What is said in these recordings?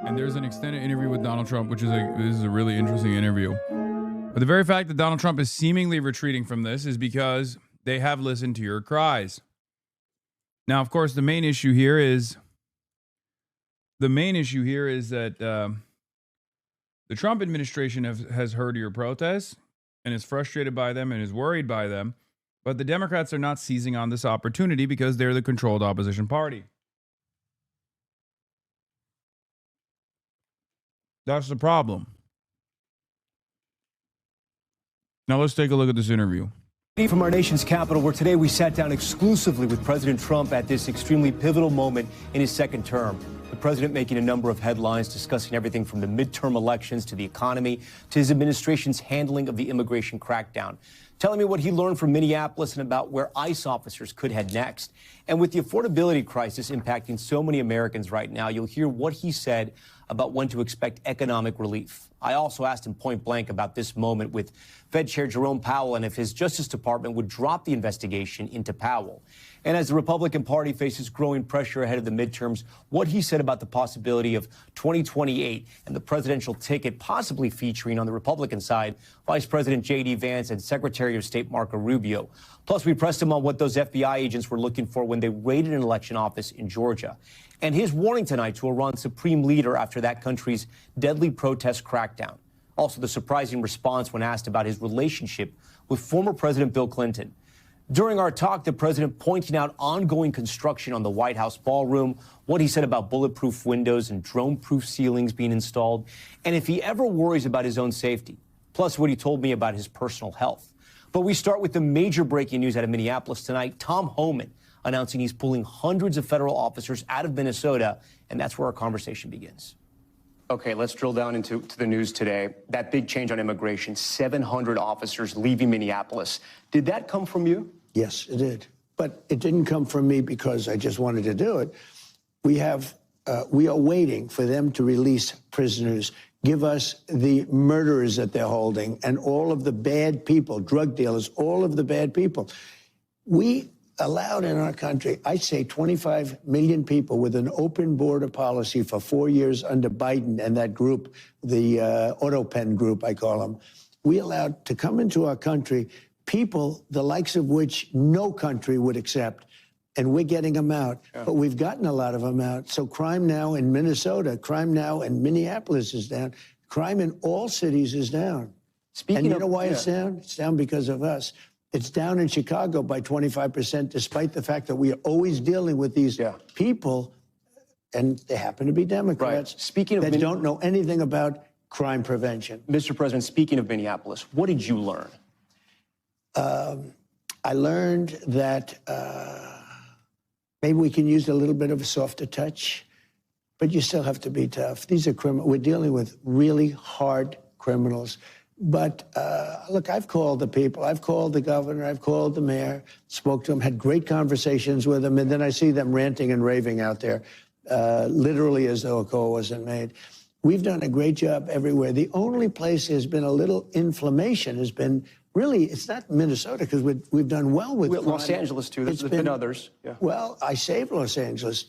And there's an extended interview with Donald Trump, which is this is a really interesting interview. But the very fact that Donald Trump is seemingly retreating from this is because they have listened to your cries. Now, of course, the main issue here is that the Trump administration has heard your protests and is frustrated by them and is worried by them. But the Democrats are not seizing on this opportunity because they're the controlled opposition party. That's the problem. Now let's take a look at this interview. From our nation's capital, where today we sat down exclusively with President Trump at this extremely pivotal moment in his second term. The president making a number of headlines discussing everything from the midterm elections to the economy to his administration's handling of the immigration crackdown. Telling me what he learned from Minneapolis and about where ICE officers could head next. And with the affordability crisis impacting so many Americans right now, you'll hear what he said about when to expect economic relief. I also asked him point blank about this moment with Fed Chair Jerome Powell and if his Justice Department would drop the investigation into Powell. And as the Republican Party faces growing pressure ahead of the midterms, what he said about the possibility of 2028 and the presidential ticket possibly featuring on the Republican side Vice President J.D. Vance and Secretary of State Marco Rubio. Plus, we pressed him on what those FBI agents were looking for when they raided an election office in Georgia. And his warning tonight to Iran's supreme leader after that country's deadly protest crackdown. Also, the surprising response when asked about his relationship with former President Bill Clinton. During our talk, the president pointing out ongoing construction on the White House ballroom, what he said about bulletproof windows and drone-proof ceilings being installed, and if he ever worries about his own safety, plus what he told me about his personal health. But we start with the major breaking news out of Minneapolis tonight. Tom Homan announcing he's pulling hundreds of federal officers out of Minnesota, and that's where our conversation begins. Okay, let's drill down into the news today. That big change on immigration, 700 officers leaving Minneapolis. Did that come from you? Yes, it did. But it didn't come from me because I just wanted to do it. We are waiting for them to release prisoners, give us the murderers that they're holding, and all of the bad people, drug dealers, all of the bad people. We allowed in our country, I say 25 million people with an open border policy for 4 years under Biden and that group, the auto pen group, I call them. We allowed to come into our country people the likes of which no country would accept, and we're getting them out. Yeah. But we've gotten a lot of them out. So crime now in Minnesota, crime now in Minneapolis is down. Crime in all cities is down. And you know why it's down? It's down because of us. It's down in Chicago by 25%, despite the fact that we are always dealing with these people, and they happen to be Democrats, right. Speaking of that don't know anything about crime prevention. Mr. President, speaking of Minneapolis, what did you learn? I learned that maybe we can use a little bit of a softer touch, but you still have to be tough. These are criminals. We're dealing with really hard criminals. But look, I've called the people. I've called the governor. I've called the mayor, spoke to them, had great conversations with them, and then I see them ranting and raving out there, literally as though a call wasn't made. We've done a great job everywhere. The only place there's been a little inflammation has been really, it's not Minnesota, because we've done well with Los Angeles, too. There's been others. Yeah. Well, I saved Los Angeles.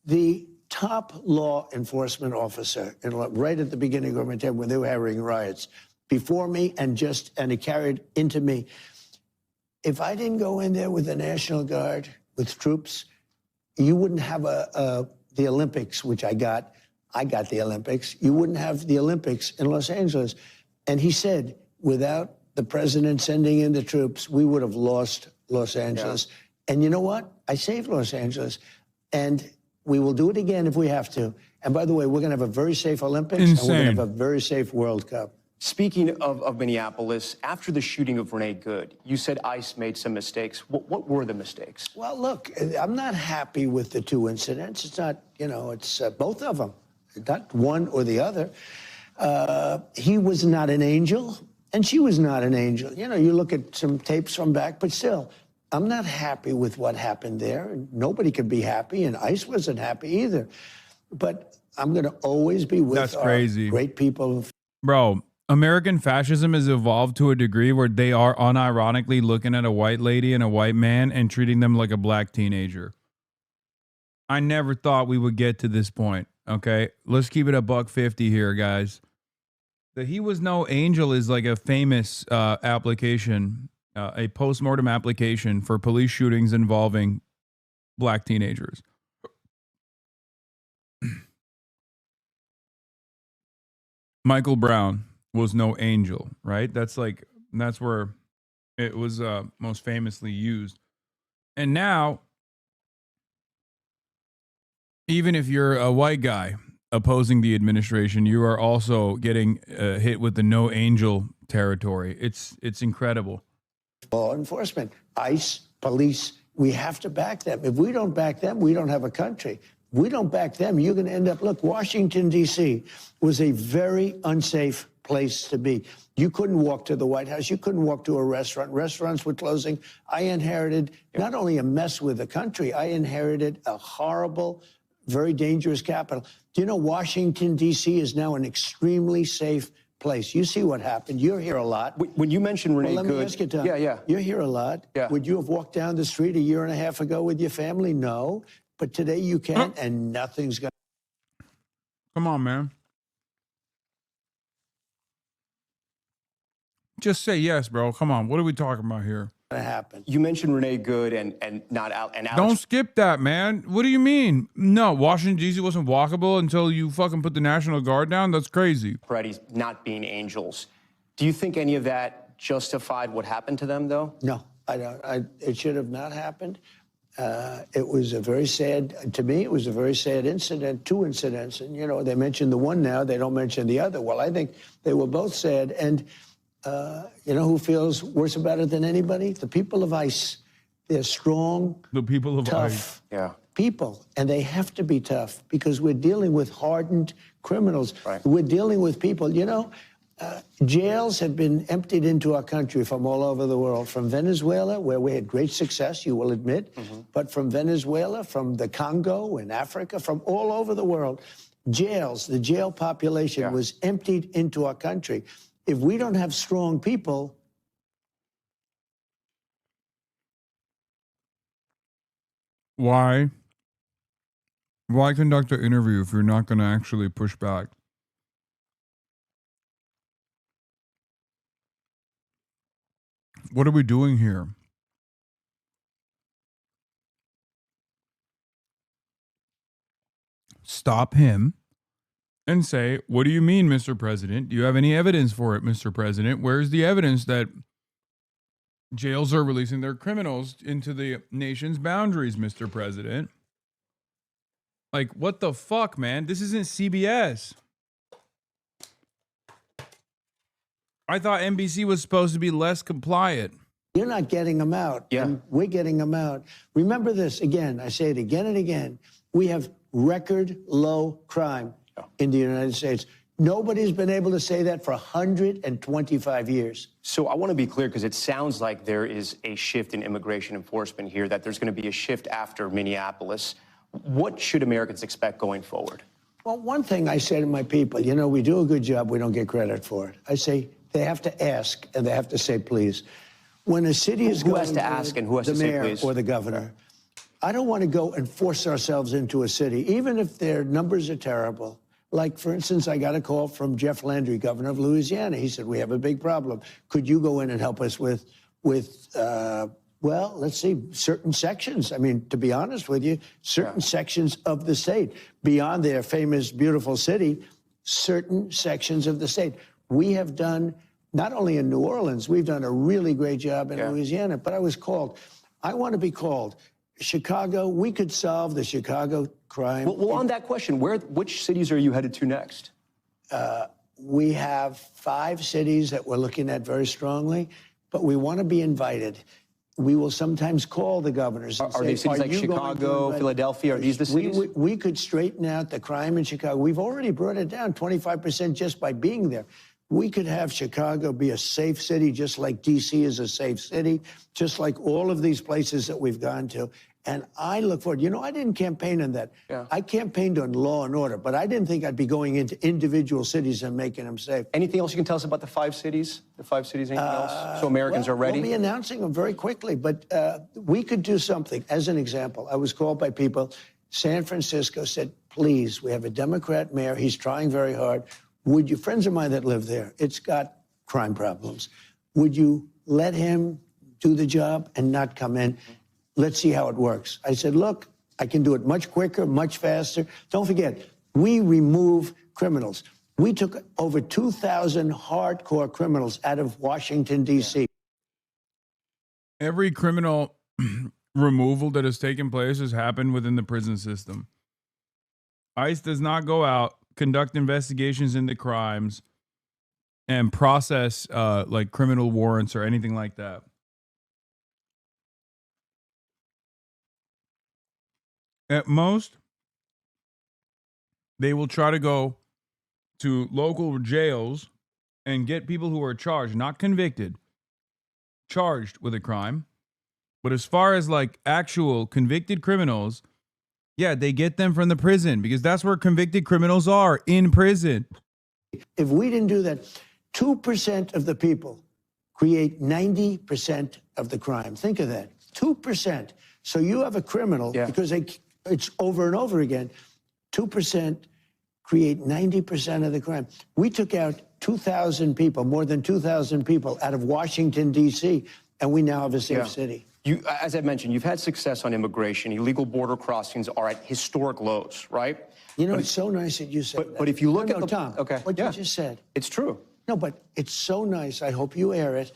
The top law enforcement officer, right at the beginning of my time when they were having riots, before me and it carried into me. If I didn't go in there with the National Guard, with troops, you wouldn't have the Olympics, which I got. I got the Olympics. You wouldn't have the Olympics in Los Angeles. And he said, without the president sending in the troops, we would have lost Los Angeles. Yeah. And you know what? I saved Los Angeles. And we will do it again if we have to. And by the way, we're going to have a very safe Olympics. Insane. And we're going to have a very safe World Cup. Speaking of Minneapolis, after the shooting of Renee Good, you said ICE made some mistakes. What were the mistakes? Well, look, I'm not happy with the two incidents. It's not, it's both of them, not one or the other. He was not an angel, and she was not an angel. You look at some tapes from back, but still, I'm not happy with what happened there. Nobody could be happy, and ICE wasn't happy either. But I'm going to always be with our great people. Bro. American fascism has evolved to a degree where they are unironically looking at a white lady and a white man and treating them like a black teenager. I never thought we would get to this point. Okay, let's keep it a $1.50 here, guys. The "he was no angel" is like a famous application, a postmortem application for police shootings involving black teenagers. Michael Brown was no angel, right? That's where it was most famously used. And now, even if you're a white guy opposing the administration, you are also getting hit with the no angel territory. It's incredible. Law enforcement, ICE, police, we have to back them. If we don't back them, we don't have a country. If we don't back them, you're going to end up, look, Washington, D.C. was a very unsafe place to be. You couldn't walk to the White House. You couldn't walk to a restaurant. Restaurants were closing. I inherited not only a mess with the country, I inherited a horrible, very dangerous capital. Do you know Washington, D.C. is now an extremely safe place? You see what happened. You're here a lot. When you mentioned Renee Let me ask you, Tom. Yeah. You're here a lot. Yeah. Would you have walked down the street a year and a half ago with your family? No. But today you can, and nothing's going to. Come on, man. Just say yes, bro. Come on. What are we talking about here? Happen. You mentioned Renee Good and not Al and Alex. Don't skip that, man. What do you mean? No, Washington, D.C. wasn't walkable until you fucking put the National Guard down? That's crazy. Freddie's not being angels. Do you think any of that justified what happened to them, though? No, I don't. It should have not happened. It was a very sad, to me, it was a very sad incident, two incidents. And, you know, they mentioned the one now, they don't mention the other. Well, I think they were both sad. And, you know who feels worse about it than anybody? The people of ICE. They're strong, The people of tough Yeah. people, and they have to be tough because we're dealing with hardened criminals. Right. We're dealing with people, you know, jails have been emptied into our country from all over the world, from Venezuela, where we had great success, you will admit, but from Venezuela, from the Congo in Africa, from all over the world. Jails, the jail population was emptied into our country. If we don't have strong people, Why conduct an interview if you're not going to actually push back? What are we doing here? Stop him and say, what do you mean, Mr. President? Do you have any evidence for it, Mr. President? Where's the evidence that jails are releasing their criminals into the nation's boundaries, Mr. President? Like, what the fuck, man? This isn't CBS. I thought NBC was supposed to be less compliant. you're not getting them out. Yeah. And we're getting them out. Remember this, again, I say it again and again. We have record low crime in the United States. Nobody's been able to say that for 125 years. So I want to be clear, because it sounds like there is a shift in immigration enforcement here, that there's going to be a shift after Minneapolis. What should Americans expect going forward? Well, one thing I say to my people, you know, we do a good job, we don't get credit for it. I say they have to ask and they have to say please. When a city is Who going has to ask and who has the to say mayor please? or the governor, I don't want to go and force ourselves into a city, even if their numbers are terrible. Like, for instance, I got a call from Jeff Landry, governor of Louisiana. He said, we have a big problem. Could you go in and help us with well, let's see, certain sections. I mean, to be honest with you, certain sections of the state, beyond their famous, beautiful city, certain sections of the state. We have done, not only in New Orleans, we've done a really great job in Louisiana, but I was called. I want to be called. Chicago, we could solve the Chicago crime. Well, on that question, which cities are you headed to next? We have 5 cities that we're looking at very strongly, but we want to be invited. We will sometimes call the governors and Are say, these cities like you going Chicago, to Philadelphia? Are these the cities? We could straighten out the crime in Chicago. We've already brought it down 25% just by being there. We could have Chicago be a safe city, just like D.C. is a safe city, just like all of these places that we've gone to. And I look forward. You know, I didn't campaign on that. I campaigned on law and order, but I didn't think I'd be going into individual cities and making them safe. Anything else you can tell us about the 5 cities? The 5 cities, anything else? So Americans are ready? We'll be announcing them very quickly, but we could do something. As an example, I was called by people. San Francisco said, please, we have a Democrat mayor. He's trying very hard. Would you, friends of mine that live there, it's got crime problems. Would you let him do the job and not come in? Let's see how it works. I said, look, I can do it much quicker, much faster. Don't forget, we remove criminals. We took over 2,000 hardcore criminals out of Washington, D.C. Every criminal removal that has taken place has happened within the prison system. ICE does not go out, conduct investigations into crimes, and process like criminal warrants or anything like that. At most, they will try to go to local jails and get people who are charged, not convicted, charged with a crime. But as far as like actual convicted criminals, yeah, they get them from the prison because that's where convicted criminals are, in prison. If we didn't do that, 2% of the people create 90% of the crime. Think of that, 2%. So you have a criminal, because it's over and over again, 2% create 90% of the crime. We took out 2,000 people, more than 2,000 people out of Washington, D.C., and we now have a safe city. You, as I mentioned, you've had success on immigration. Illegal border crossings are at historic lows, right? You know, it's so nice that you said that. But if you look at the... Tom, what you just said. It's true. No, but it's so nice. I hope you air it.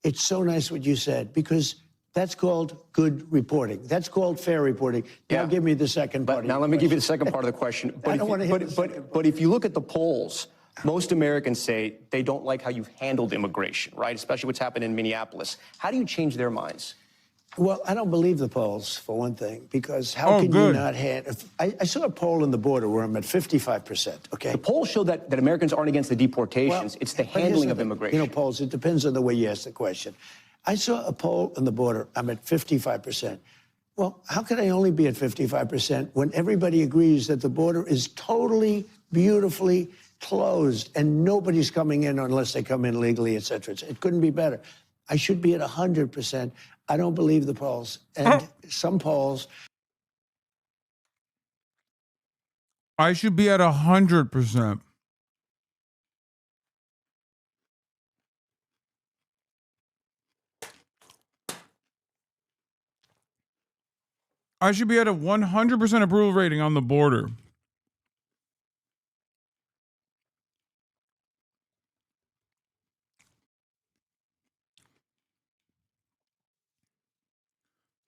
It's so nice what you said, because that's called good reporting. That's called fair reporting. Now give me the second part. Now let me give you the second part of the question. But if you look at the polls, most Americans say they don't like how you've handled immigration, right? Especially what's happened in Minneapolis. How do you change their minds? Well, I don't believe the polls, for one thing, because how can you not have... I saw a poll in the border where I'm at 55%, okay? The polls show that Americans aren't against the deportations. It's the handling of immigration. You know, polls, it depends on the way you ask the question. I saw a poll in the border, I'm at 55%. Well, how could I only be at 55% when everybody agrees that the border is totally, beautifully closed and nobody's coming in unless they come in legally, et cetera. It couldn't be better. I should be at 100%. I don't believe the polls. And some polls... I should be at 100%. I should be at a 100% approval rating on the border.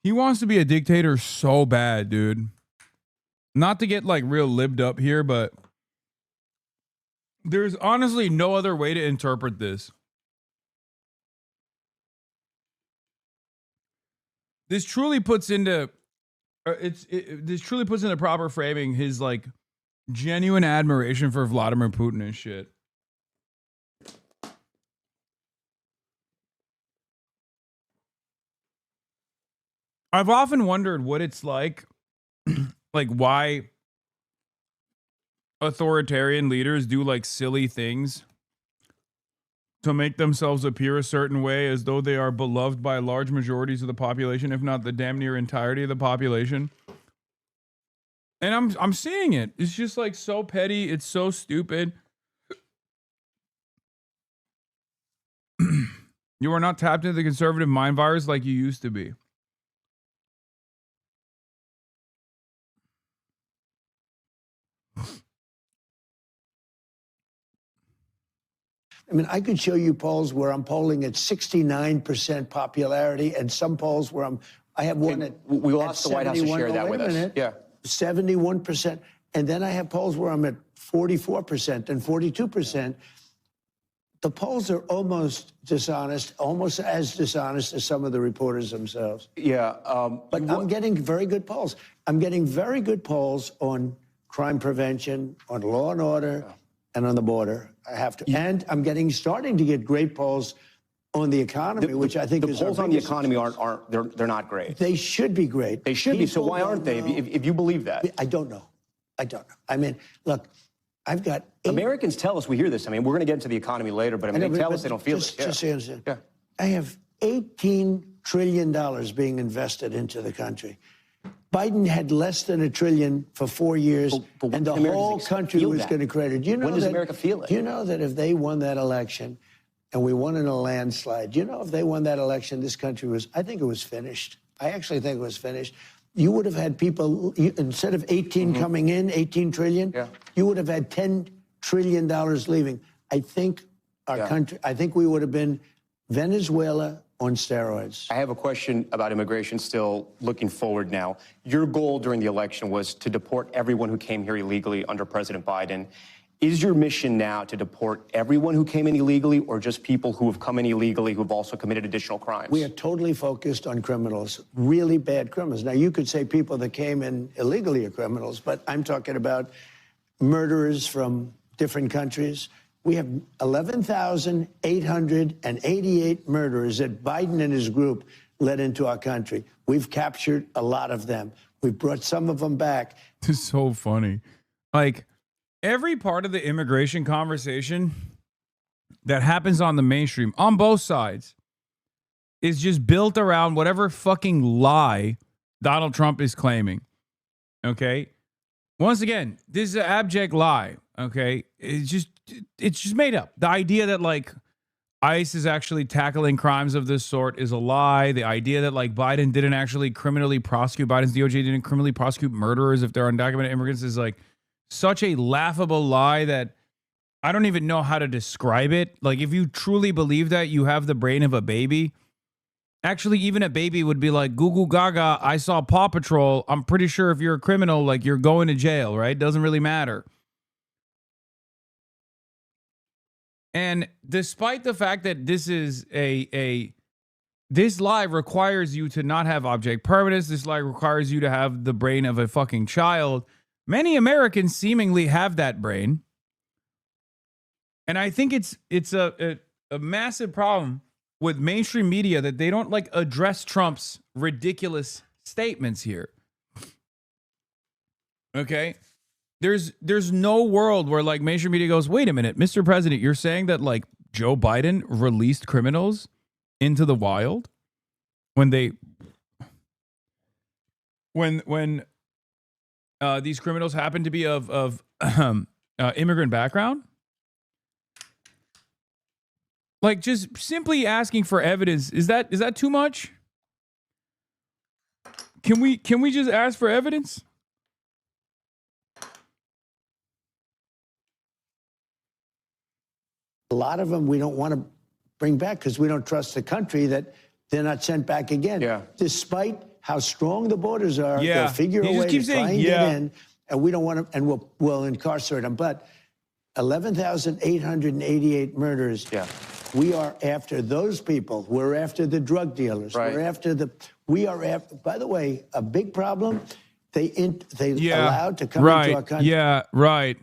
He wants to be a dictator so bad, dude. Not to get like real libbed up here, but there's honestly no other way to interpret this. This truly puts into this truly puts into proper framing his like genuine admiration for Vladimir Putin and shit. I've often wondered what it's like why authoritarian leaders do like silly things to make themselves appear a certain way as though they are beloved by large majorities of the population, if not the damn near entirety of the population. And I'm seeing it. It's just like so petty. It's so stupid. You are not tapped into the conservative mind virus like you used to be. I mean, I could show you polls where I'm polling at 69% popularity, and some polls where I have one at... We'll ask the White House to share that with us. Yeah. 71%. And then I have polls where I'm at 44% and 42%. The polls are almost dishonest, almost as dishonest as some of the reporters themselves. Yeah. But I'm getting very good polls. I'm getting very good polls on crime prevention, on law and order, and on the border. I have to. And I'm starting to get great polls on the economy, which I think is the polls on the economy they're not great. They should be great. They should be. So why aren't they? If you believe that, I don't know. I don't know. I mean, look, I've got Americans tell us we hear this. I mean, we're going to get into the economy later, but I mean, they tell us they don't feel it. Just so you understand. Yeah. I have $18 trillion being invested into the country. Biden had less than $1 trillion for 4 years, but and the whole country was going to credit. You know when does America feel it? Do you know that if they won that election, and we won in a landslide, you know, if they won that election, this country was, I think it was finished. I actually think it was finished. You would have had people, instead of 18 coming in, 18 trillion, you would have had $10 trillion leaving. I think our country, I think we would have been Venezuela on steroids. I have a question about immigration still looking forward now. Your goal during the election was to deport everyone who came here illegally under President Biden. Is your mission now to deport everyone who came in illegally or just people who have come in illegally who have also committed additional crimes? We are totally focused on criminals, really bad criminals. Now, you could say people that came in illegally are criminals, but I'm talking about murderers from different countries. We have 11,888 murderers that Biden and his group led into our country. We've captured a lot of them. We've brought some of them back. This is so funny. Like, every part of the immigration conversation that happens on the mainstream, on both sides, is just built around whatever fucking lie Donald Trump is claiming. Okay? Once again, this is an abject lie. Okay? It's just made up. The idea that, like, ICE is actually tackling crimes of this sort is a lie. The idea that, like, Biden didn't actually criminally prosecute, Biden's DOJ didn't criminally prosecute murderers if they're undocumented immigrants is, like, such a laughable lie that I don't even know how to describe it. Like, if you truly believe that, you have the brain of a baby. Actually, even a baby would be like, goo goo gaga, I saw Paw Patrol. I'm pretty sure if you're a criminal, like, you're going to jail, right? Doesn't really matter. And despite the fact that this is this lie requires you to not have object permanence, this lie requires you to have the brain of a fucking child. Many Americans seemingly have that brain. And I think it's a massive problem with mainstream media that they don't, like, address Trump's ridiculous statements here. Okay? There's no world where, like, mainstream media goes, wait a minute, Mr. President, you're saying that, like, Joe Biden released criminals into the wild when these criminals happen to be of immigrant background? Like, just simply asking for evidence, is that too much? Can we just ask for evidence? A lot of them we don't want to bring back because we don't trust the country that they're not sent back again. Yeah. Despite how strong the borders are, they'll figure a way to try and get in, and we don't want to, and we'll incarcerate them. But 11,888 murders. Yeah. We are after those people. We're after the drug dealers. Right. We are after, by the way, a big problem. They allowed to come into our country. Yeah, right.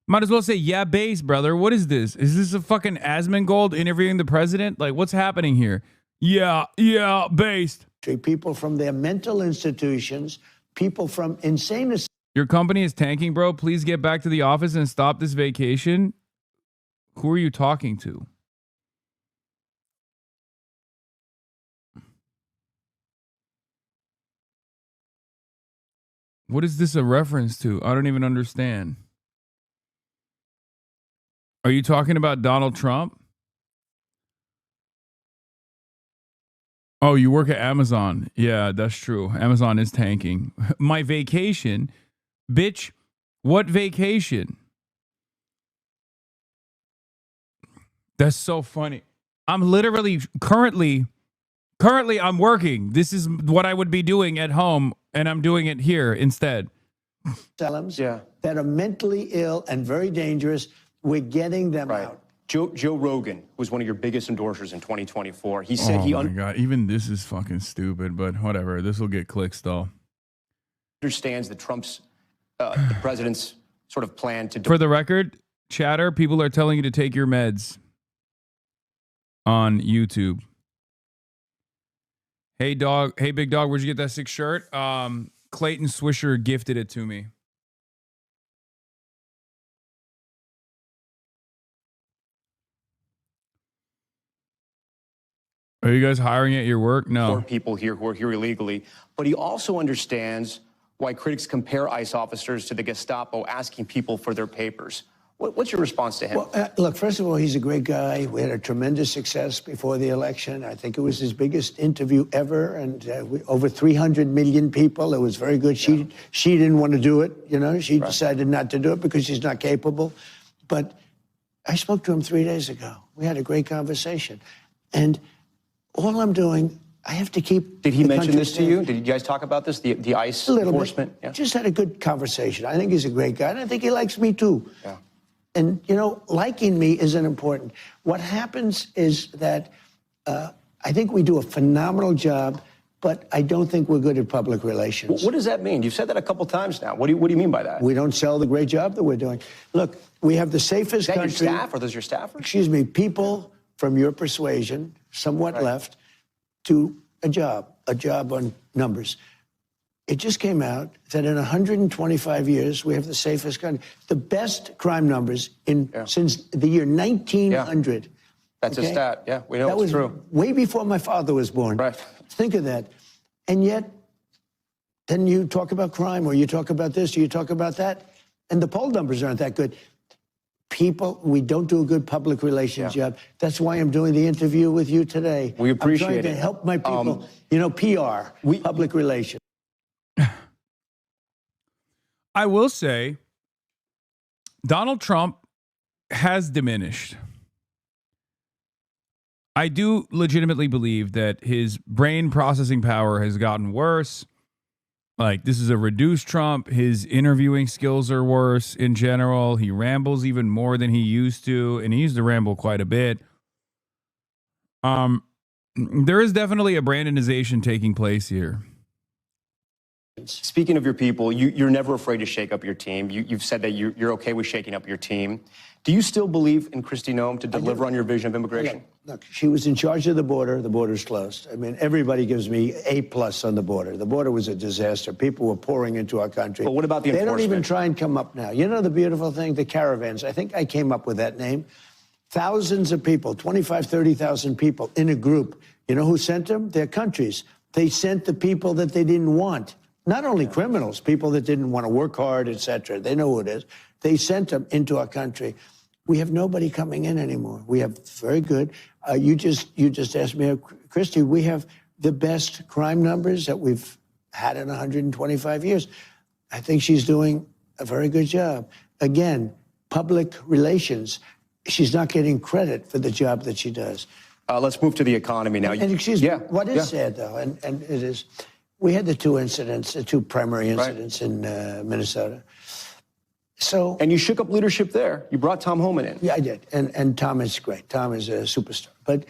Might as well say, yeah, base, brother. What is this? Is this a fucking Asmongold interviewing the president? Like, what's happening here? Yeah, based. People from their mental institutions, people from insane. Your company is tanking, bro. Please get back to the office and stop this vacation. Who are you talking to? What is this a reference to? I don't even understand. Are you talking about Donald Trump? Oh, you work at Amazon. Yeah, that's true. Amazon is tanking. My vacation? Bitch, what vacation? That's so funny. I'm literally currently I'm working. This is what I would be doing at home, and I'm doing it here instead. That are mentally ill and very dangerous. We're getting them out. Joe Rogan was one of your biggest endorsers in 2024. He said oh my God, even this is fucking stupid, but whatever. This will get clicks though. Understands that Trump's, the president's sort of plan to... For the record, chatter, people are telling you to take your meds on YouTube. Hey, dog. Hey, big dog. Where'd you get that sick shirt? Clayton Swisher gifted it to me. Are you guys hiring at your work? No. People here who are here illegally. But he also understands why critics compare ICE officers to the Gestapo asking people for their papers. What's your response to him? Well, look, first of all, he's a great guy. We had a tremendous success before the election. I think it was his biggest interview ever, and over 300 million people. It was very good. She didn't want to do it, you know. She decided not to do it because she's not capable. But I spoke to him 3 days ago. We had a great conversation. And all I'm doing, I have to keep. Did he mention this to you? Did you guys talk about this, the ICE enforcement? Yeah. Just had a good conversation. I think he's a great guy, and I think he likes me too. Yeah. And, you know, liking me isn't important. What happens is that I think we do a phenomenal job, but I don't think we're good at public relations. What does that mean? You've said that a couple times now. What do you mean by that? We don't sell the great job that we're doing. Look, we have the safest country. Is that your staff, or those your staffers? Excuse me, people from your persuasion, somewhat left, to a job on numbers. It just came out that in 125 years, we have the safest country. The best crime numbers since the year 1900. That's a stat. Yeah, we know it's true. Way before my father was born. Right. Think of that. And yet, then you talk about crime, or you talk about this, or you talk about that, and the poll numbers aren't that good. People, we don't do a good public relations job. That's why I'm doing the interview with you today. We appreciate it. I'm trying to help my people. You know, PR, public relations. I will say Donald Trump has diminished. I do legitimately believe that his brain processing power has gotten worse. Like, this is a reduced Trump. His interviewing skills are worse in general. He rambles even more than he used to, and he used to ramble quite a bit. There is definitely a Brandonization taking place here. Speaking of your people, you're never afraid to shake up your team. You've said that you're okay with shaking up your team. Do you still believe in Kristi Noem to deliver on your vision of immigration? Look, she was in charge of the border. The border's closed. I mean, everybody gives me A+ on the border. The border was a disaster. People were pouring into our country. But what about the enforcement? They don't even try and come up now. You know the beautiful thing? The caravans. I think I came up with that name. Thousands of people, 25, 30,000 people in a group. You know who sent them? Their countries. They sent the people that they didn't want. Not only criminals, people that didn't want to work hard, etc. They know who it is. They sent them into our country. We have nobody coming in anymore. We have very good. You just asked me, Kristi, we have the best crime numbers that we've had in 125 years. I think she's doing a very good job. Again, public relations. She's not getting credit for the job that she does. Let's move to the economy now. And excuse me, what is sad, though, and it is, we had the two primary incidents in Minnesota. So, and you shook up leadership there. You brought Tom Homan in. Yeah, I did. And Tom is great. Tom is a superstar. But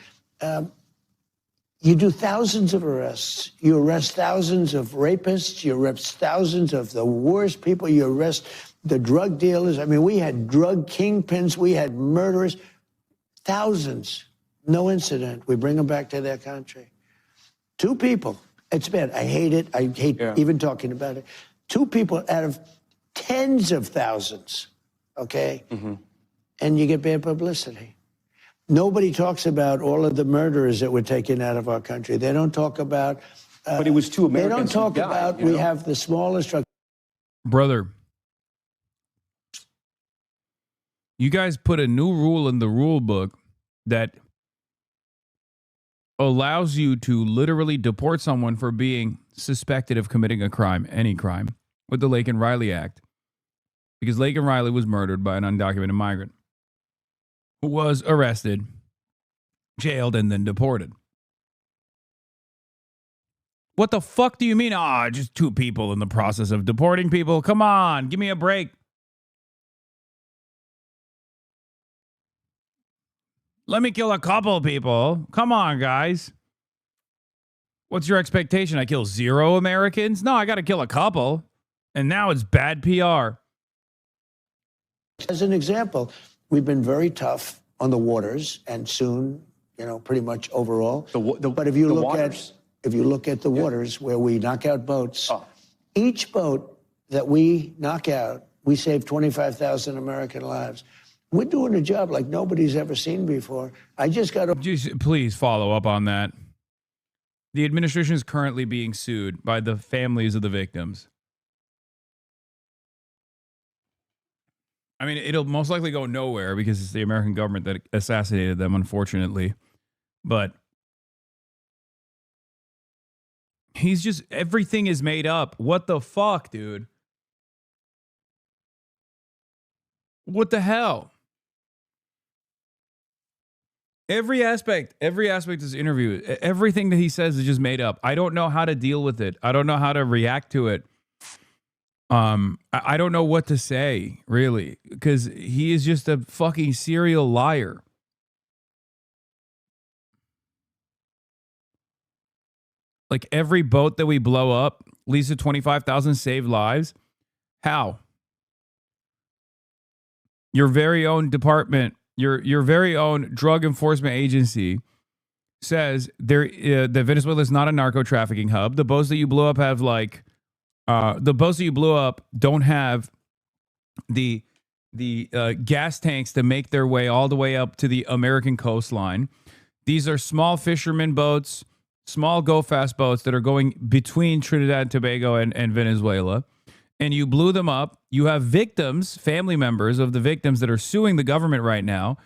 you do thousands of arrests. You arrest thousands of rapists. You arrest thousands of the worst people. You arrest the drug dealers. I mean, we had drug kingpins. We had murderers. Thousands. No incident. We bring them back to their country. Two people. It's bad. I hate it. I hate even talking about it. Two people out of tens of thousands, okay? And you get bad publicity. Nobody talks about all of the murderers that were taken out of our country. They don't talk about... but it was two Americans. They don't talk about we have the smallest drug... Brother, you guys put a new rule in the rule book that allows you to literally deport someone for being suspected of committing a crime, any crime, with the Laken Riley Act. Because Laken Riley was murdered by an undocumented migrant who was arrested, jailed, and then deported. What the fuck do you mean? Just two people in the process of deporting people. Come on, give me a break. Let me kill a couple people. Come on, guys. What's your expectation? I kill 0 Americans? No, I got to kill a couple. And now it's bad PR. As an example, we've been very tough on the waters, and soon, you know, pretty much overall. But if you look at the waters where we knock out boats, each boat that we knock out, we save 25,000 American lives. We're doing a job like nobody's ever seen before. I just got to... Please follow up on that. The administration is currently being sued by the families of the victims I mean, it'll most likely go nowhere because it's the American government that assassinated them, unfortunately. But he's just, everything is made up. What the fuck, dude? What the hell? Every aspect of this interview, everything that he says is just made up. I don't know how to deal with it. I don't know how to react to it. I don't know what to say, really, because he is just a fucking serial liar. Like every boat that we blow up leads to 25,000 saved lives. How? Your very own department, your very own drug enforcement agency says that Venezuela is not a narco trafficking hub. The boats that you blew up have don't have the gas tanks to make their way all the way up to the American coastline. These are small fishermen boats, small go-fast boats that are going between Trinidad and Tobago and Venezuela. And you blew them up. You have victims, family members of the victims that are suing the government right now.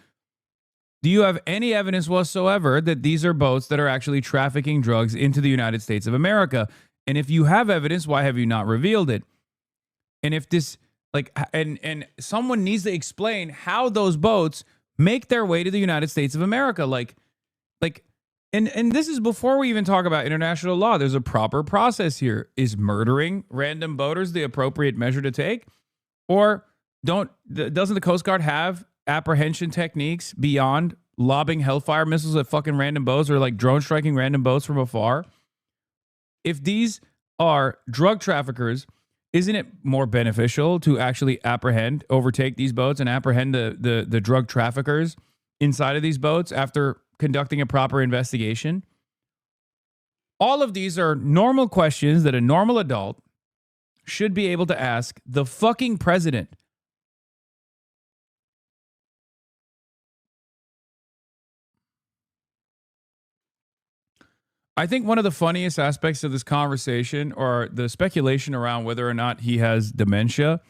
Do you have any evidence whatsoever that these are boats that are actually trafficking drugs into the United States of America? And if you have evidence, why have you not revealed it? And if this, and someone needs to explain how those boats make their way to the United States of America. And this is before we even talk about international law. There's a proper process here. Is murdering random boaters the appropriate measure to take? Or doesn't the Coast Guard have apprehension techniques beyond lobbing hellfire missiles at fucking random boats or like drone striking random boats from afar? If these are drug traffickers, isn't it more beneficial to actually overtake these boats and apprehend the drug traffickers inside of these boats after conducting a proper investigation? All of these are normal questions that a normal adult should be able to ask the fucking president. I think one of the funniest aspects of this conversation, or the speculation around whether or not he has dementia,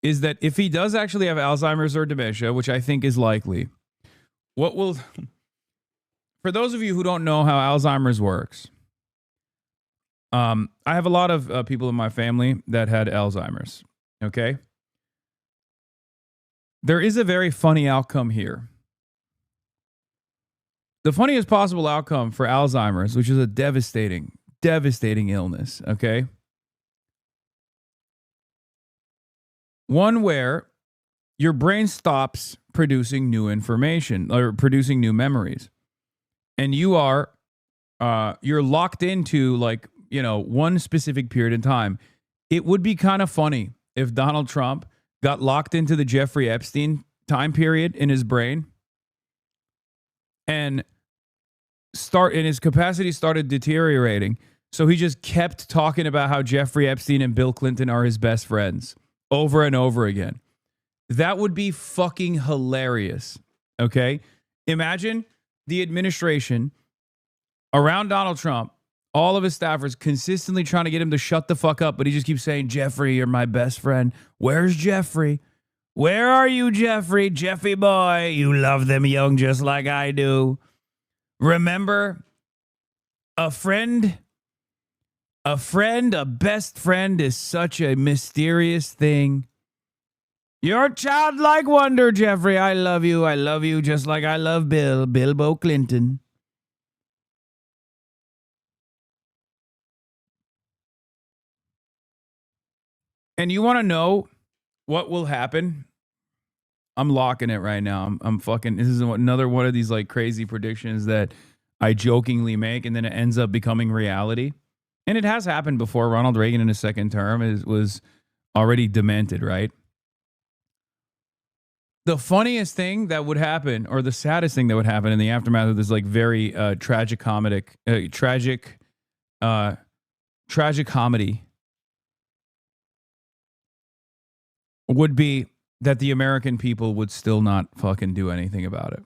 is that if he does actually have Alzheimer's or dementia, which I think is likely, for those of you who don't know how Alzheimer's works, I have a lot of people in my family that had Alzheimer's, okay? There is a very funny outcome here. The funniest possible outcome for Alzheimer's, which is a devastating illness, okay? One where your brain stops producing new information or producing new memories. And you're locked into one specific period in time. It would be kind of funny if Donald Trump got locked into the Jeffrey Epstein time period in his brain and his capacity started deteriorating. So he just kept talking about how Jeffrey Epstein and Bill Clinton are his best friends over and over again. That would be fucking hilarious. Okay? Imagine the administration around Donald Trump, all of his staffers consistently trying to get him to shut the fuck up, but he just keeps saying, Jeffrey, you're my best friend. Where's Jeffrey? Where are you, Jeffrey? Jeffy boy, you love them young just like I do. Remember, a best friend is such a mysterious thing. You're a childlike wonder, Jeffrey. I love you just like I love Bilbo Clinton. And you want to know what will happen? I'm locking it right now. I'm fucking, this is another one of these like crazy predictions that I jokingly make and then it ends up becoming reality. And it has happened before. Ronald Reagan in his second term was already demented, right? The funniest thing that would happen, or the saddest thing that would happen in the aftermath of this like very tragic comedy would be that the American people would still not fucking do anything about it.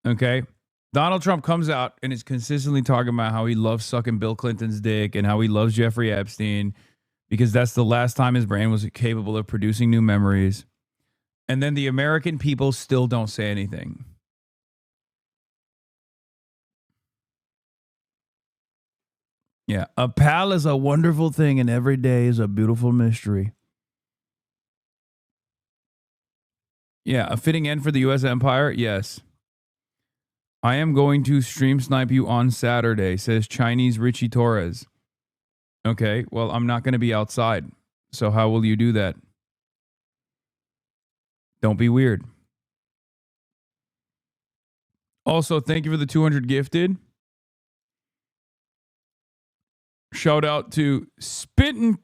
Okay? Donald Trump comes out and is consistently talking about how he loves sucking Bill Clinton's dick and how he loves Jeffrey Epstein. because that's the last time his brain was capable of producing new memories. And then the American people still don't say anything. Yeah, a pal is a wonderful thing, and every day is a beautiful mystery. Yeah, a fitting end for the U.S. empire? Yes. I am going to stream snipe you on Saturday, says Chinese Richie Torres. Okay, well, I'm not going to be outside. So how will you do that? Don't be weird. Also, thank you for the 200 gifted. Shout out to Spittin'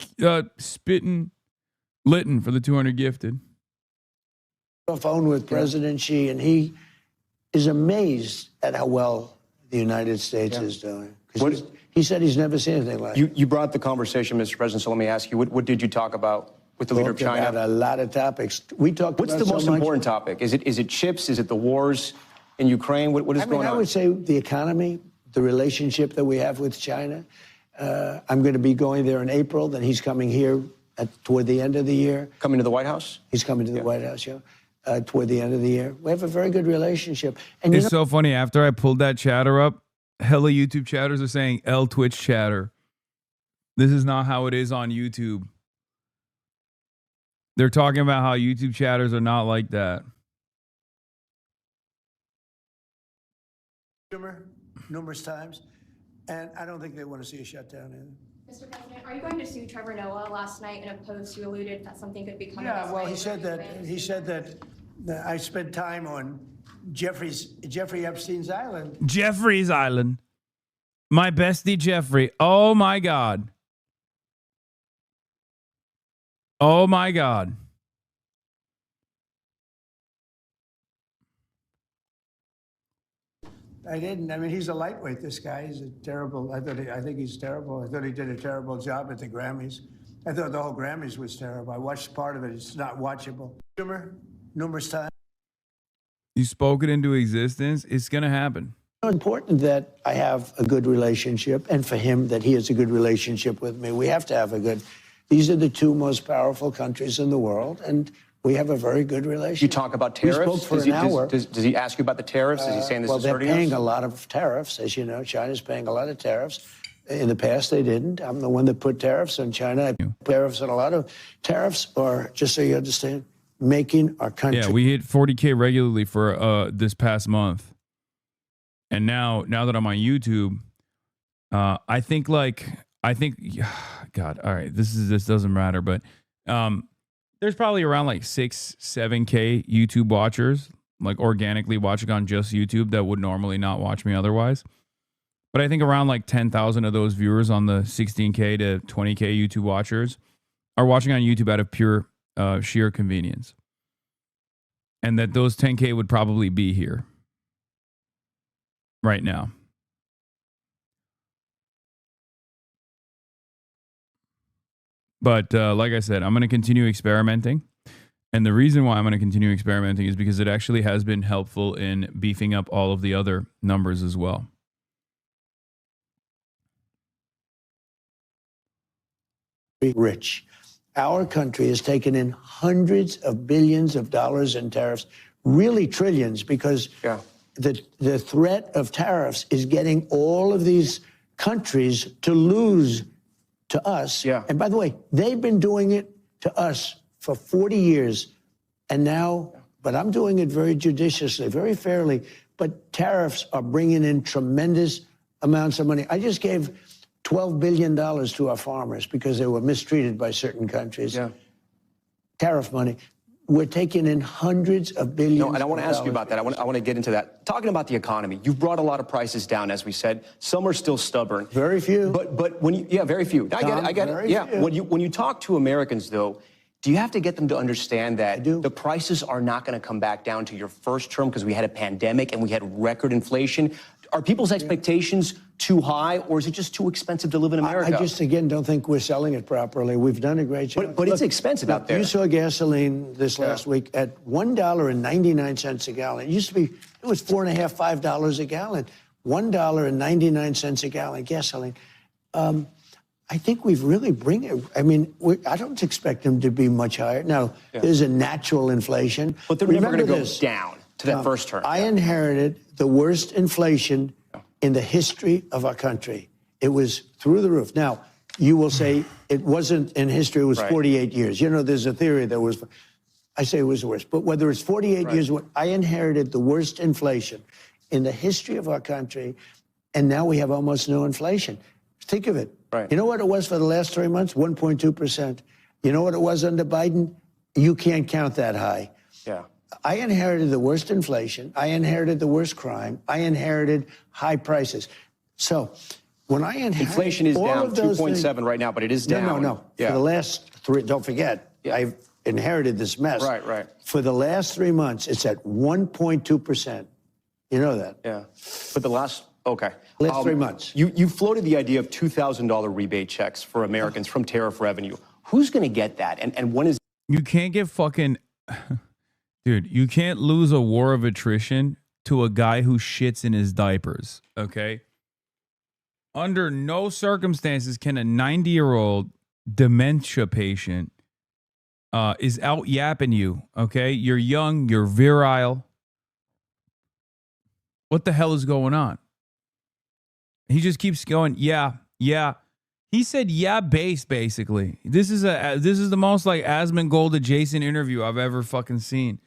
Litton for the 200 gifted. A phone with President Xi, and he is amazed at how well the United States is doing. He said he's never seen anything like it. You brought the conversation, Mr. President, so let me ask you, what did you talk about with the leader of China? About a lot of topics. We talked What's about the most important topic? Is it chips? Is it the wars in Ukraine? What is going on? I would say the economy, the relationship that we have with China. I'm going to be going there in April. Then he's coming here toward the end of the year. Coming to the White House? He's coming to the White House, yeah. Toward the end of the year. We have a very good relationship. And it's so funny. After I pulled that chatter up, hella YouTube chatters are saying L Twitch chatter. This is not how it is on YouTube. They're talking about how YouTube chatters are not like that. Numerous times, and I don't think they want to see a shutdown either. Mr. President, are you going to sue Trevor Noah? Last night in a post, you alluded that something could be coming. Yeah, well, he said that I spent time on Jeffrey Epstein's island. Jeffrey's Island. My bestie Jeffrey. Oh my God. Oh my God. I didn't. I mean, he's a lightweight, this guy. He's a terrible. I think he's terrible. I thought he did a terrible job at the Grammys. I thought the whole Grammys was terrible. I watched part of it. It's not watchable. Numerous times. You spoke it into existence. It's going to happen. It's important that I have a good relationship, and for him that he has a good relationship with me. We have to have a good. These are the two most powerful countries in the world, and we have a very good relationship. You talk about tariffs? We spoke for an hour. Does he ask you about the tariffs? Is he saying this is hurting us? Well, they're paying a lot of tariffs, as you know. China's paying a lot of tariffs. In the past, they didn't. I'm the one that put tariffs on China. I put tariffs on a lot of tariffs, or just so you understand, making our country. Yeah, we hit 40K regularly for this past month. And now that I'm on YouTube, I think, God, all right, this doesn't matter, but there's probably around like 6-7K YouTube watchers, like organically watching on just YouTube that would normally not watch me otherwise. But I think around like 10,000 of those viewers on the 16K to 20K YouTube watchers are watching on YouTube out of pure sheer convenience. And that those 10K would probably be here right now. But like I said, I'm going to continue experimenting. And the reason why I'm going to continue experimenting is because it actually has been helpful in beefing up all of the other numbers as well. Rich. Our country has taken in hundreds of billions of dollars in tariffs, really trillions, because the threat of tariffs is getting all of these countries to lose to us. Yeah. And by the way, they've been doing it to us for 40 years. And now, but I'm doing it very judiciously, very fairly. But tariffs are bringing in tremendous amounts of money. I just gave $12 billion to our farmers because they were mistreated by certain countries. Yeah. Tariff money. We're taking in hundreds of billions. No, and I want to ask you about that. I want to get into that. Talking about the economy, you've brought a lot of prices down, as we said. Some are still stubborn. Very few. But when you, very few. I get it. Yeah. Few. When you talk to Americans, though, do you have to get them to understand that the prices are not going to come back down to your first term because we had a pandemic and we had record inflation? Are people's expectations too high, or is it just too expensive to live in America? I just, again, don't think we're selling it properly. We've done a great job. But it's expensive out there. You saw gasoline this last week at $1.99 a gallon. It used to be, it was $4.50, $5 a gallon. $1.99 a gallon gasoline. I think we've really bring it. I mean, I don't expect them to be much higher. Now, there's a natural inflation. But they're never going to go down to that first term. I inherited the worst inflation in the history of our country. It was through the roof. Now, you will say it wasn't in history, it was 48 years. You know, there's a theory that was, I say it was the worst. But whether it's 48 years, I inherited the worst inflation in the history of our country, and now we have almost no inflation. Think of it. You know what it was for the last 3 months? 1.2%. You know what it was under Biden? You can't count that high. Yeah. I inherited the worst inflation. I inherited the worst crime. I inherited high prices. So when I inherited inflation is down 2.7 right now, but it is down. No. For the last three, don't forget, I've inherited this mess. Right. For the last 3 months, it's at 1.2%. You know that? Yeah. But the last 3 months. You floated the idea of $2,000 rebate checks for Americans from tariff revenue. Who's going to get that? And when is... You can't get fucking... Dude, you can't lose a war of attrition to a guy who shits in his diapers, okay? Under no circumstances can a 90-year-old dementia patient is out yapping you, okay? You're young, you're virile. What the hell is going on? He just keeps going, yeah. He said, yeah, basically. This is the most like Asmongold adjacent interview I've ever fucking seen.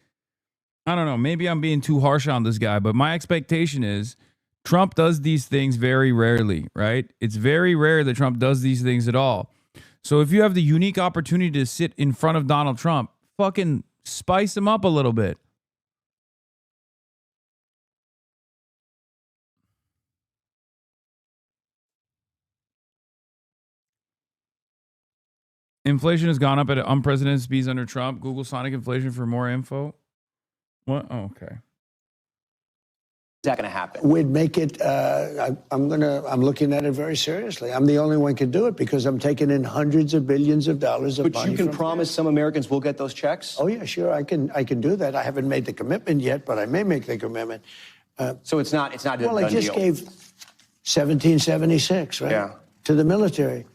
I don't know. Maybe I'm being too harsh on this guy, but my expectation is Trump does these things very rarely, right? It's very rare that Trump does these things at all. So if you have the unique opportunity to sit in front of Donald Trump, fucking spice him up a little bit. Inflation has gone up at unprecedented speeds under Trump. Google Sonic inflation for more info. What? Oh, okay. Is that going to happen? We'd make it, I'm looking at it very seriously. I'm the only one can do it because I'm taking in hundreds of billions of dollars of money. But you can promise some Americans will get those checks? Oh, yeah, sure. I can do that. I haven't made the commitment yet, but I may make the commitment. So it's not a done deal. Well, I just gave 1776, right? Yeah. To the military.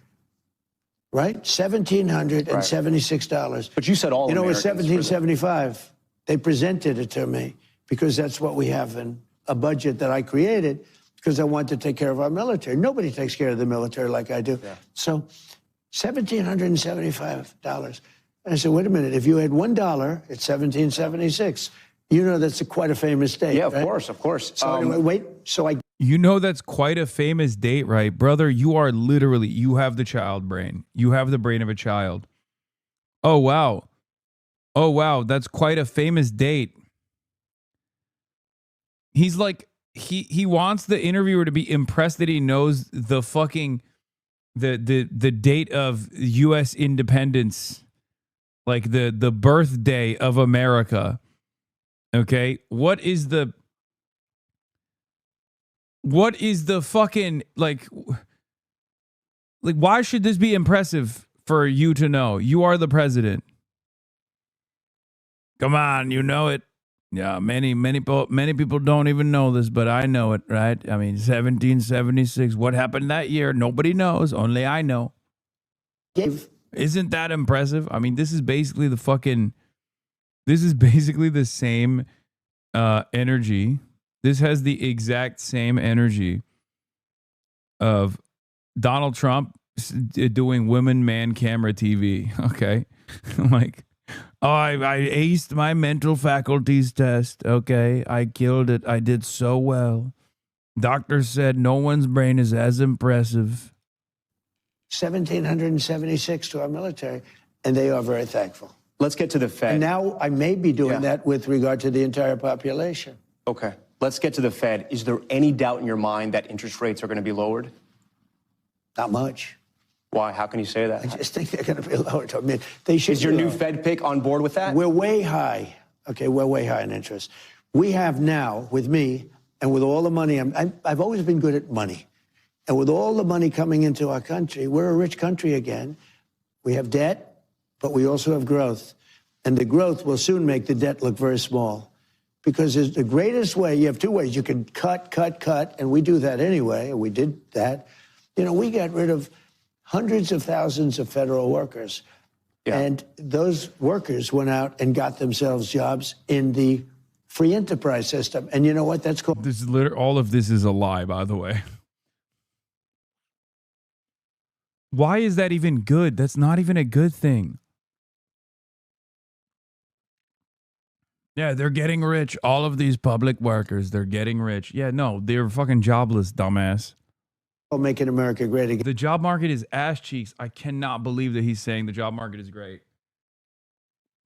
Right? $1,776. But you said all You know, it was Americans $1,775. They presented it to me because that's what we have in a budget that I created because I want to take care of our military. Nobody takes care of the military like I do. Yeah. So $1,775. And I said, wait a minute, if you had $1, it's $1,776. You know that's quite a famous date. Yeah, of right? course. So anyway, wait, so I... You know that's quite a famous date, right? Brother, you are literally, you have the child brain. You have the brain of a child. Oh, wow. Oh, wow. That's quite a famous date. He's like, he wants the interviewer to be impressed that he knows the fucking, the date of U.S. independence, like the birthday of America. Okay? What is the fucking, like, why should this be impressive for you to know? You are the president. Come on, you know it. Yeah, many people don't even know this, but I know it, right? I mean, 1776. What happened that year? Nobody knows. Only I know. Isn't that impressive? I mean, this is basically the same energy. This has the exact same energy of Donald Trump doing women man camera TV. Okay. Like, oh, I aced my mental faculties test. Okay. I killed it. I did so well. Doctors said no one's brain is as impressive. 1,776 to our military, and they are very thankful. Let's get to the Fed. And now I may be doing that with regard to the entire population. Okay. Let's get to the Fed. Is there any doubt in your mind that interest rates are going to be lowered? Not much. Why? How can you say that? I just think they're going to be lowered. I mean, they should. Is your new Fed pick on board with that? We're way high. Okay, we're way high in interest. We have now, with me and with all the money, I've always been good at money. And with all the money coming into our country, we're a rich country again. We have debt, but we also have growth. And the growth will soon make the debt look very small. Because it's the greatest way, you have two ways. You can cut, and we do that anyway, and we did that. You know, we got rid of hundreds of thousands of federal workers. Yeah. And those workers went out and got themselves jobs in the free enterprise system. And you know what that's called? This is all of this is a lie, by the way. Why is that even good? That's not even a good thing. Yeah, they're getting rich. All of these public workers, they're getting rich. Yeah, no, they're fucking jobless, dumbass. Making America great again. The job market is ass cheeks. I cannot believe that he's saying the job market is great.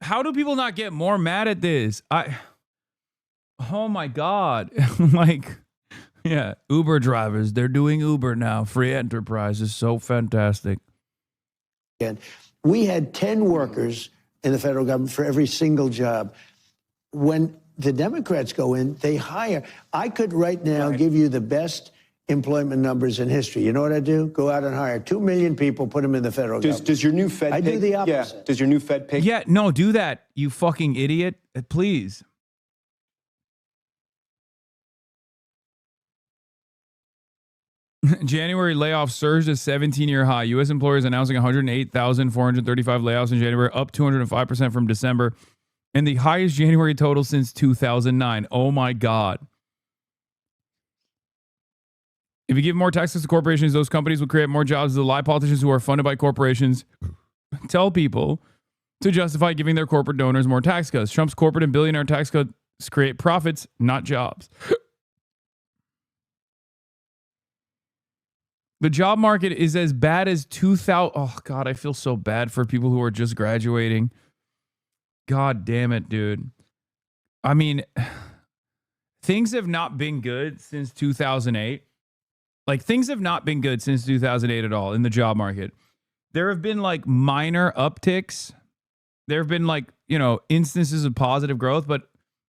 How do people not get more mad at this? Oh my God. Like, yeah, Uber drivers, they're doing Uber now. Free enterprise is so fantastic. We had 10 workers in the federal government for every single job. When the Democrats go in, they hire. I could right now give you the best employment numbers in history. You know what I do? Go out and hire 2 million people, put them in the federal government. Does your new Fed I pick? do the opposite. Yeah. Does your new Fed pick? Yeah, no, do that, you fucking idiot. Please. January layoffs surged to 17-year high. U.S. employers announcing 108,435 layoffs in January, up 205% from December, and the highest January total since 2009. Oh my God. If you give more taxes to corporations, those companies will create more jobs. The lie politicians who are funded by corporations tell people to justify giving their corporate donors more tax cuts. Trump's corporate and billionaire tax cuts create profits, not jobs. The job market is as bad as 2000. Oh, God, I feel so bad for people who are just graduating. God damn it, dude. I mean, things have not been good since 2008. Like, things have not been good since 2008 at all in the job market. There have been, like, minor upticks. There have been, like, you know, instances of positive growth, but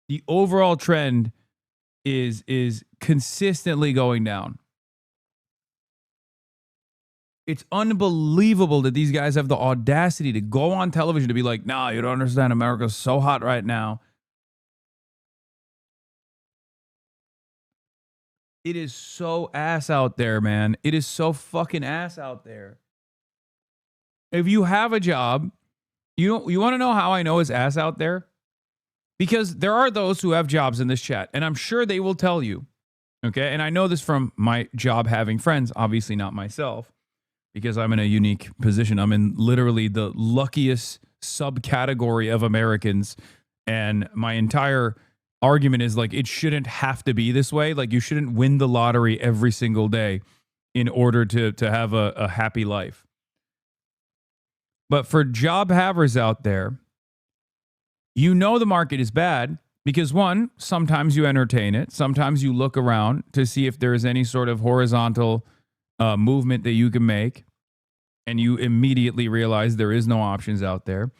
the overall trend is consistently going down. It's unbelievable that these guys have the audacity to go on television to be like, nah, you don't understand. America's so hot right now. It is so ass out there, man. It is so fucking ass out there. If you have a job, you want to know how I know it's ass out there? Because there are those who have jobs in this chat, and I'm sure they will tell you. Okay? And I know this from my job having friends, obviously not myself, because I'm in a unique position. I'm in literally the luckiest subcategory of Americans, and my entire argument is like, it shouldn't have to be this way. Like, you shouldn't win the lottery every single day in order to have a happy life. But for job havers out there, you know the market is bad because, one, sometimes you entertain it. Sometimes you look around to see if there is any sort of horizontal movement that you can make, and you immediately realize there is no options out there.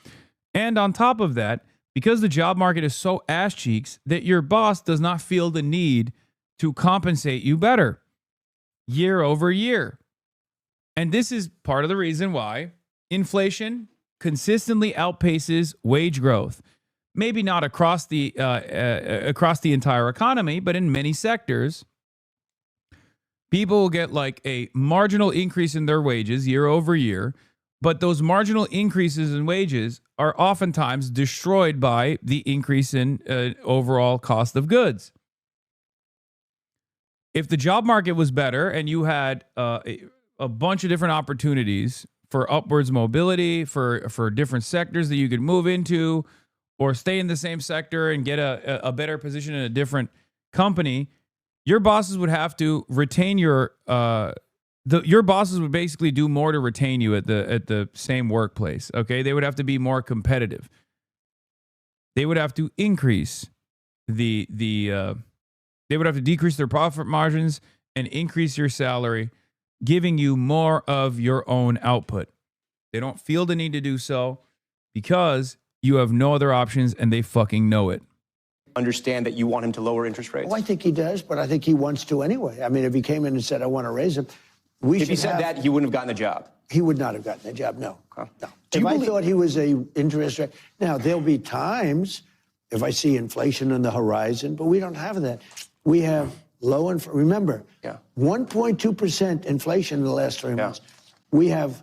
And on top of that, because the job market is so ass cheeks that your boss does not feel the need to compensate you better year over year. And this is part of the reason why inflation consistently outpaces wage growth. Maybe not across the entire economy, but in many sectors, people will get like a marginal increase in their wages year over year. But those marginal increases in wages are oftentimes destroyed by the increase in overall cost of goods. If the job market was better and you had a bunch of different opportunities for upwards mobility, for different sectors that you could move into or stay in the same sector and get a better position in a different company, your bosses would have to retain your bosses would basically do more to retain you at the same workplace. Okay, they would have to be more competitive. They would have to increase they would have to decrease their profit margins and increase your salary, giving you more of your own output. They don't feel the need to do so because you have no other options, and they fucking know it. Understand that you want him to lower interest rates? Well, I think he does, but I think he wants to anyway. I mean, if he came in and said, I want to raise them, if he said that, he wouldn't have gotten the job. He would not have gotten the job, no. Okay. No. If I thought he was a interest rate, now there'll be times if I see inflation on the horizon, but we don't have that. We have low inflation. Remember, 1.2% inflation in the last 3 months. We have.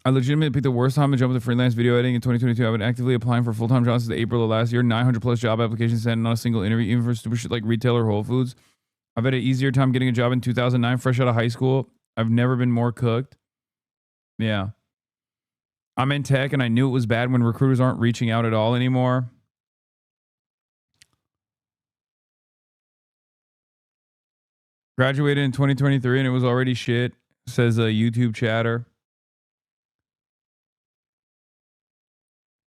I legitimately picked the worst time to jump into freelance video editing in 2022. I've been actively applying for full-time jobs since April of last year. 900 plus job applications sent, not a single interview, even for stupid shit like retail or Whole Foods. I've had an easier time getting a job in 2009, fresh out of high school. I've never been more cooked. Yeah. I'm in tech, and I knew it was bad when recruiters aren't reaching out at all anymore. Graduated in 2023, and it was already shit, says a YouTube chatter.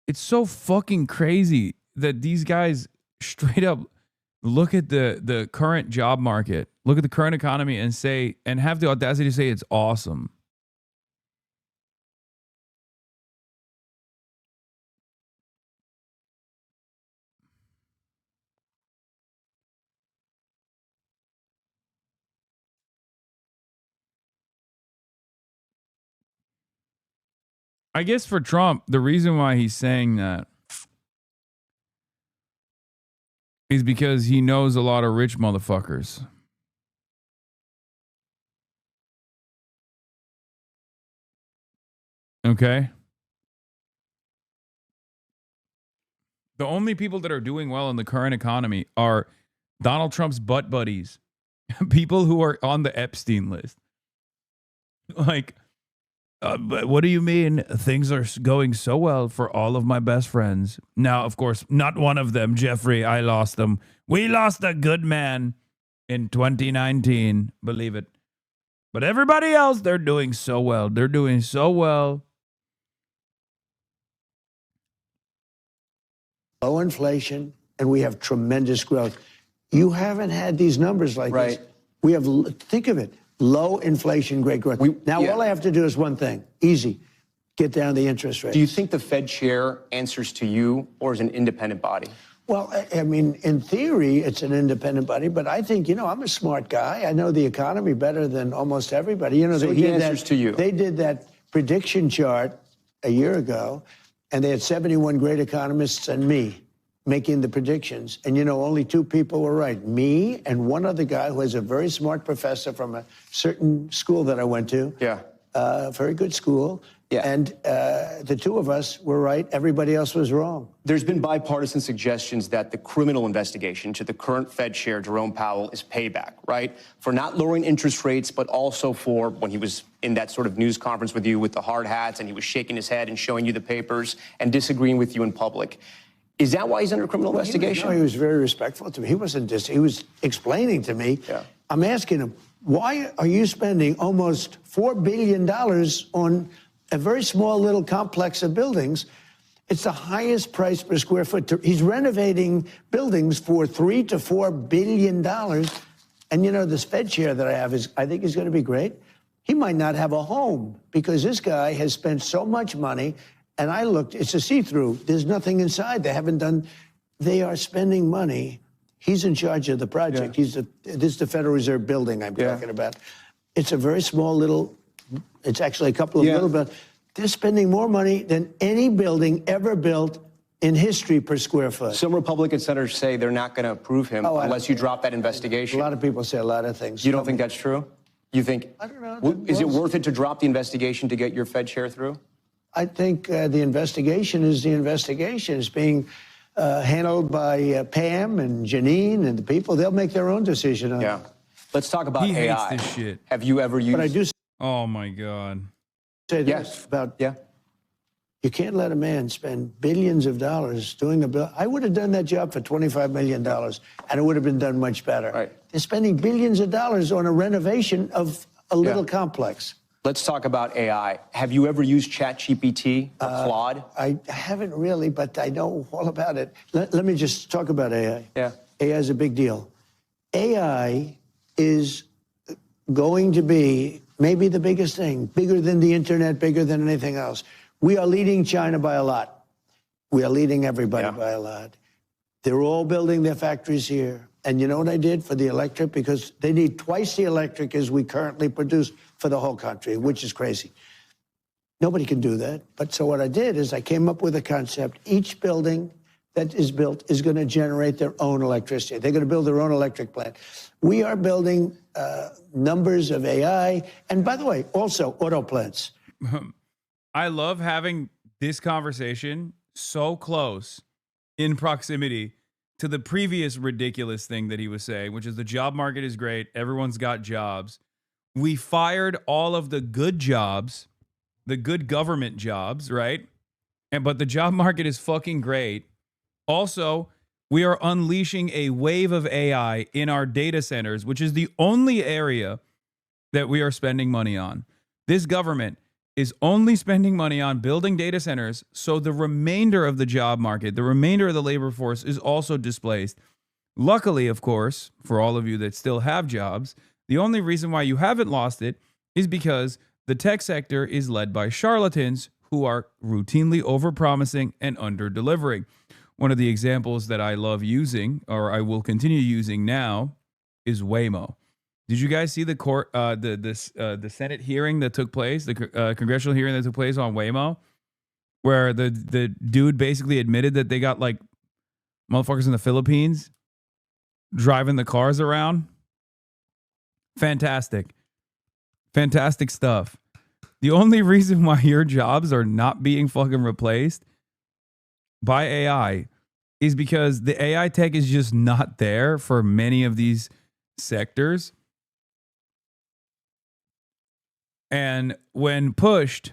It's so fucking crazy that these guys straight up look at the current job market, look at the current economy and say, and have the audacity to say it's awesome. I guess for Trump, the reason why he's saying that is because he knows a lot of rich motherfuckers. Okay? The only people that are doing well in the current economy are Donald Trump's butt buddies, people who are on the Epstein list. Like, but what do you mean things are going so well for all of my best friends? Now, of course, not one of them, Jeffrey. I lost them. We lost a good man in 2019. Believe it. But everybody else, they're doing so well. They're doing so well. Low inflation, and we have tremendous growth. You haven't had these numbers like this. We have, think of it, low inflation, great growth. All I have to do is one thing, easy, get down the interest rate. Do you think the Fed chair answers to you or is an independent body? Well, I mean, in theory, it's an independent body, but I think, I'm a smart guy. I know the economy better than almost everybody. So he answers to you. They did that prediction chart a year ago, and they had 71 great economists and me making the predictions. And, only two people were right, me and one other guy who is a very smart professor from a certain school that I went to. Yeah. Very good school. Yeah. And the two of us were right. Everybody else was wrong. There's been bipartisan suggestions that the criminal investigation to the current Fed chair, Jerome Powell, is payback, right? For not lowering interest rates, but also for when he was in that sort of news conference with you with the hard hats and he was shaking his head and showing you the papers and disagreeing with you in public. Is that why he's under criminal investigation? He was very respectful to me. He wasn't he was explaining to me. Yeah. I'm asking him, why are you spending almost $4 billion on a very small little complex of buildings? It's the highest price per square foot. He's renovating buildings for $3 to $4 billion. And this Fed chair that I have I think is going to be great. He might not have a home because this guy has spent so much money. And I looked, it's a see-through. There's nothing inside. They are spending money. He's in charge of the project. Yeah. This is the Federal Reserve building I'm talking about. It's a very small little, it's actually a couple of little buildings. They're spending more money than any building ever built in history per square foot. Some Republican senators say they're not going to approve him unless you drop that investigation. A lot of people say a lot of things. You don't think that's true? You think? I don't know. Is it worth it to drop the investigation to get your Fed chair through? I think the investigation is the investigation. It's being handled by Pam and Janine and the people. They'll make their own decision on it. Let's talk about AI. He hates this shit. Have you ever used? But I do Oh my God. say this about you can't let a man spend billions of dollars doing a bill. I would have done that job for $25 million, and it would have been done much better. Right. They're spending billions of dollars on a renovation of a little complex. Let's talk about AI. Have you ever used ChatGPT or Claude? I haven't really, but I know all about it. Let me just talk about AI. Yeah. AI is a big deal. AI is going to be maybe the biggest thing, bigger than the internet, bigger than anything else. We are leading China by a lot. We are leading everybody by a lot. They're all building their factories here. And you know what I did for the electric? Because they need twice the electric as we currently produce for the whole country, which is crazy. Nobody can do that. But so what I did is I came up with a concept. Each building that is built is going to generate their own electricity. They're going to build their own electric plant. We are building numbers of AI. And by the way, also auto plants. I love having this conversation so close in proximity to the previous ridiculous thing that he was saying, which is the job market is great. Everyone's got jobs. We fired all of the good jobs, the good government jobs, right? But the job market is fucking great. Also, we are unleashing a wave of AI in our data centers, which is the only area that we are spending money on. This government is only spending money on building data centers, so the remainder of the job market, the remainder of the labor force is also displaced. Luckily, of course, for all of you that still have jobs, the only reason why you haven't lost it is because the tech sector is led by charlatans who are routinely overpromising and under-delivering. One of the examples that I love using, or I will continue using now, is Waymo. Did you guys see the Senate hearing that took place, the congressional hearing that took place on Waymo, where the dude basically admitted that they got like motherfuckers in the Philippines driving the cars around? Fantastic. Fantastic stuff. The only reason why your jobs are not being fucking replaced by AI is because the AI tech is just not there for many of these sectors. And when pushed,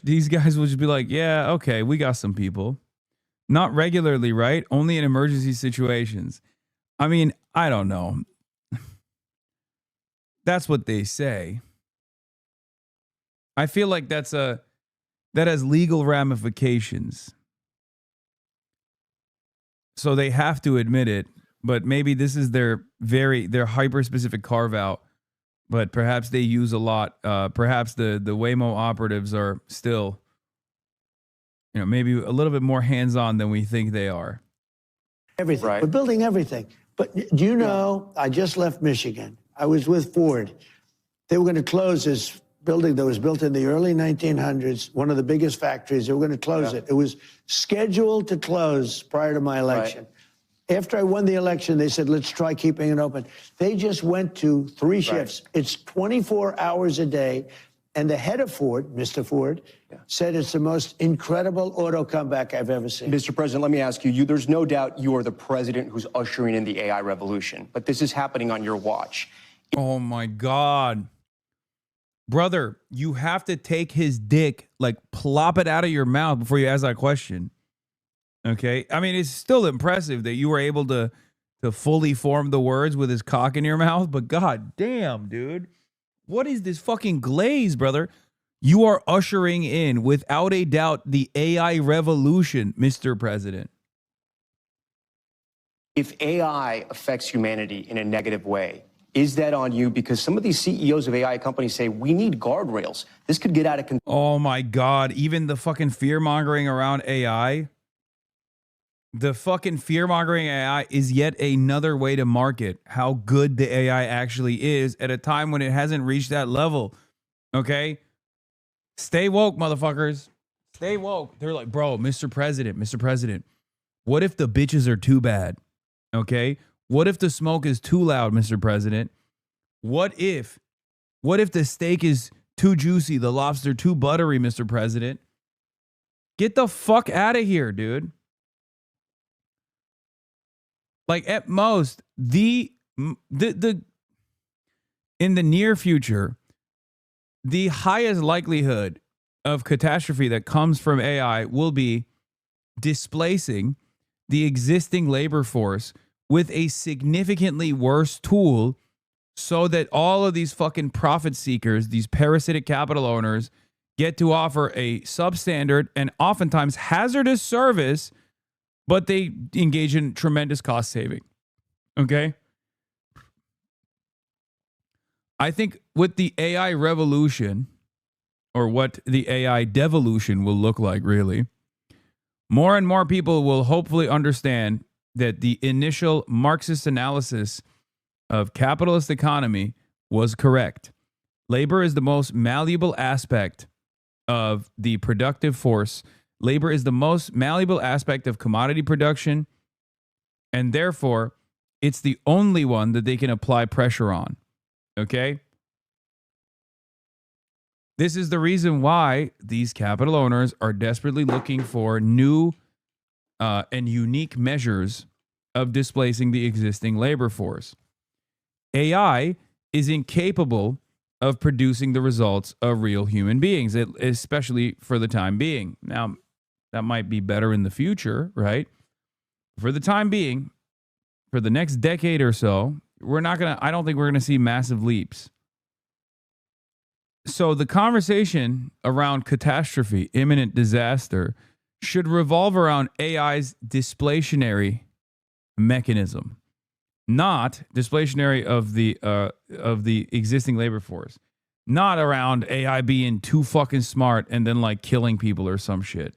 these guys will just be like, yeah, okay, we got some people. Not regularly, right? Only in emergency situations. I mean, I don't know. That's what they say. I feel like that has legal ramifications. So they have to admit it, but maybe this is their hyper specific carve out. But perhaps they use a lot. Perhaps the Waymo operatives are still, maybe a little bit more hands-on than we think they are. Everything. Right. We're building everything. But do you know, I just left Michigan. I was with Ford. They were going to close this building that was built in the early 1900s, one of the biggest factories. They were going to close it. It was scheduled to close prior to my election. Right. After I won the election, they said, let's try keeping it open. They just went to 3 shifts. Right. It's 24 hours a day. And the head of Ford, Mr. Ford, said it's the most incredible auto comeback I've ever seen. Mr. President, let me ask you, there's no doubt you are the president who's ushering in the AI revolution, but this is happening on your watch. Oh, my God. Brother, you have to take his dick, like plop it out of your mouth before you ask that question. Okay? I mean, it's still impressive that you were able to fully form the words with his cock in your mouth, but god damn, dude. What is this fucking glaze, brother? You are ushering in, without a doubt, the AI revolution, Mr. President. If AI affects humanity in a negative way, is that on you? Because some of these CEOs of AI companies say we need guardrails. This could get out of control. Oh my God. Even the fucking fear-mongering around AI. The fucking fear-mongering AI is yet another way to market how good the AI actually is at a time when it hasn't reached that level. Okay? Stay woke, motherfuckers. Stay woke. They're like, bro, Mr. President, what if the bitches are too bad? Okay? What if the smoke is too loud, Mr. President? What if the steak is too juicy, the lobster too buttery, Mr. President? Get the fuck out of here, dude. Like at most, in the near future, the highest likelihood of catastrophe that comes from AI will be displacing the existing labor force with a significantly worse tool so that all of these fucking profit seekers, these parasitic capital owners, get to offer a substandard and oftentimes hazardous service, but they engage in tremendous cost saving. Okay? I think with the AI revolution, or what the AI devolution will look like, really, more and more people will hopefully understand that the initial Marxist analysis of capitalist economy was correct. Labor is the most malleable aspect of the productive force Labor is the most malleable aspect of commodity production, and therefore, it's the only one that they can apply pressure on. Okay? This is the reason why these capital owners are desperately looking for new and unique measures of displacing the existing labor force. AI is incapable of producing the results of real human beings, especially for the time being. Now, that might be better in the future, right? For the time being, for the next decade or so, I don't think we're going to see massive leaps. So the conversation around catastrophe, imminent disaster, should revolve around AI's displationary mechanism, not displationary of the existing labor force, not around AI being too fucking smart and then like killing people or some shit.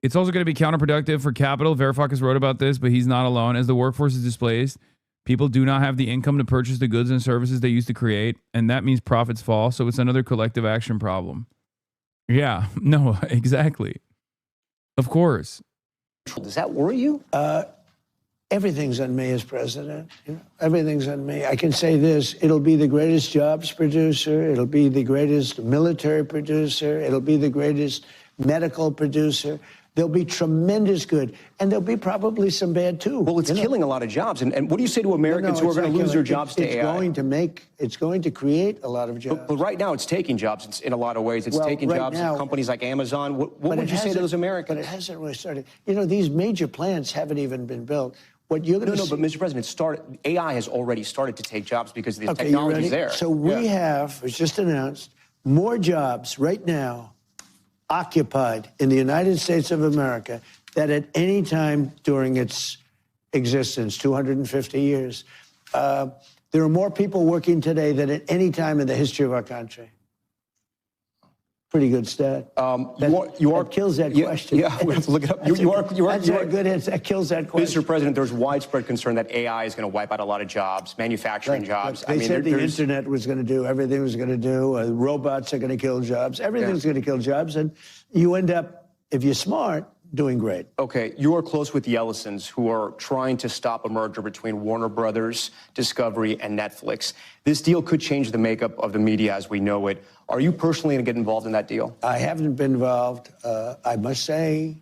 It's also going to be counterproductive for capital. Varoufakis wrote about this, but he's not alone. As the workforce is displaced, people do not have the income to purchase the goods and services they used to create, and that means profits fall. So it's another collective action problem. Yeah, no, exactly. Of course. Does that worry you? Everything's on me as president. You know, everything's on me. I can say this, it'll be the greatest jobs producer. It'll be the greatest military producer. It'll be the greatest medical producer. There'll be tremendous good, and there'll be probably some bad too. Well, it's killing a lot of jobs. And what do you say to Americans who are going to lose their jobs to AI? It's going to create a lot of jobs. But right now, it's taking jobs in a lot of ways. It's taking jobs at companies like Amazon. What would you say to those Americans? But it hasn't really started. You know, these major plants haven't even been built. What you're going to No, but Mr. President, AI has already started to take jobs because the technology's there. So we have, it's just announced, more jobs right now occupied in the United States of America than at any time during its existence, 250 years. There are more people working today than at any time in the history of our country. Pretty good stat. That kills that question. Yeah, we have to look it up. That's a good answer. That kills that question. Mr. President, there's widespread concern that AI is going to wipe out a lot of jobs, manufacturing jobs. They said the internet was going to do, everything was going to do, robots are going to kill jobs, everything's going to kill jobs, and you end up, if you're smart, doing great. Okay, you are close with the Ellisons, who are trying to stop a merger between Warner Brothers, Discovery, and Netflix. This deal could change the makeup of the media as we know it. Are you personally going to get involved in that deal? I haven't been involved. I must say,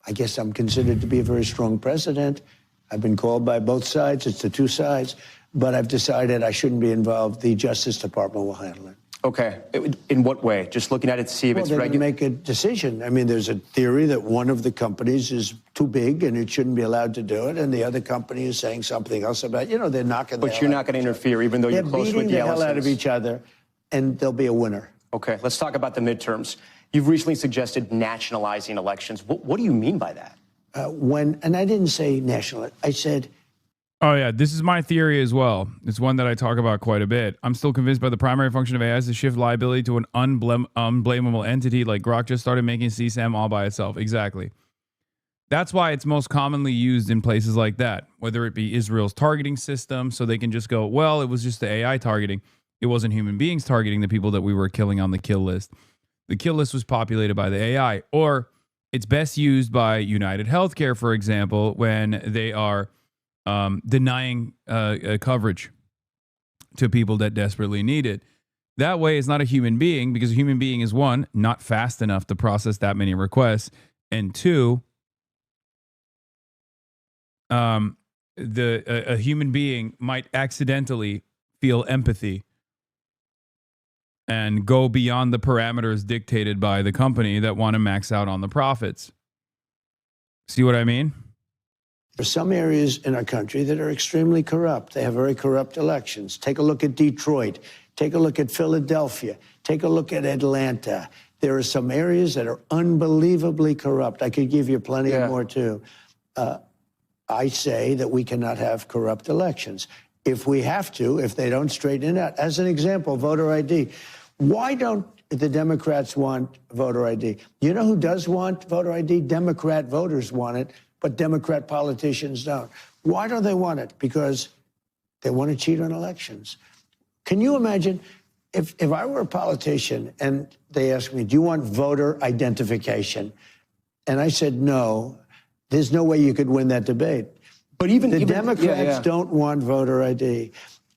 I guess I'm considered to be a very strong president. I've been called by both sides. It's the two sides. But I've decided I shouldn't be involved. The Justice Department will handle it. Okay. In what way? Just looking at it to see if it's regular? Well, they make a decision. I mean, there's a theory that one of the companies is too big and it shouldn't be allowed to do it, and the other company is saying something else about, you know, they're knocking. But you're not going to interfere, even though you're close with the Ellisons. They're beating the hell out of each other, and there'll be a winner. Okay, let's talk about the midterms. You've recently suggested nationalizing elections. What do you mean by that? And I didn't say national. I said. Oh, yeah. This is my theory as well. It's one that I talk about quite a bit. I'm still convinced by the primary function of AI is to shift liability to an unblameable entity like Grok just started making CSAM all by itself. Exactly. That's why it's most commonly used in places like that, whether it be Israel's targeting system, so they can just go, well, it was just the AI targeting. It wasn't human beings targeting the people that we were killing on the kill list. The kill list was populated by the AI. Or it's best used by United Healthcare, for example, when they are denying coverage to people that desperately need it. That way, it's not a human being, because a human being is, one, not fast enough to process that many requests, and two, a human being might accidentally feel empathy and go beyond the parameters dictated by the company that want to max out on the profits. See what I mean? There are some areas in our country that are extremely corrupt. They have very corrupt elections. Take a look at Detroit. Take a look at Philadelphia. Take a look at Atlanta. There are some areas that are unbelievably corrupt. I could give you plenty more, too. I say that we cannot have corrupt elections. If we have to, if they don't straighten it out. As an example, voter ID. Why don't the Democrats want voter ID? You know who does want voter ID? Democrat voters want it, but Democrat politicians don't. Why don't they want it? Because they want to cheat on elections. Can you imagine if I were a politician and they asked me, do you want voter identification? And I said, no, there's no way you could win that debate. But even the Democrats don't want voter ID.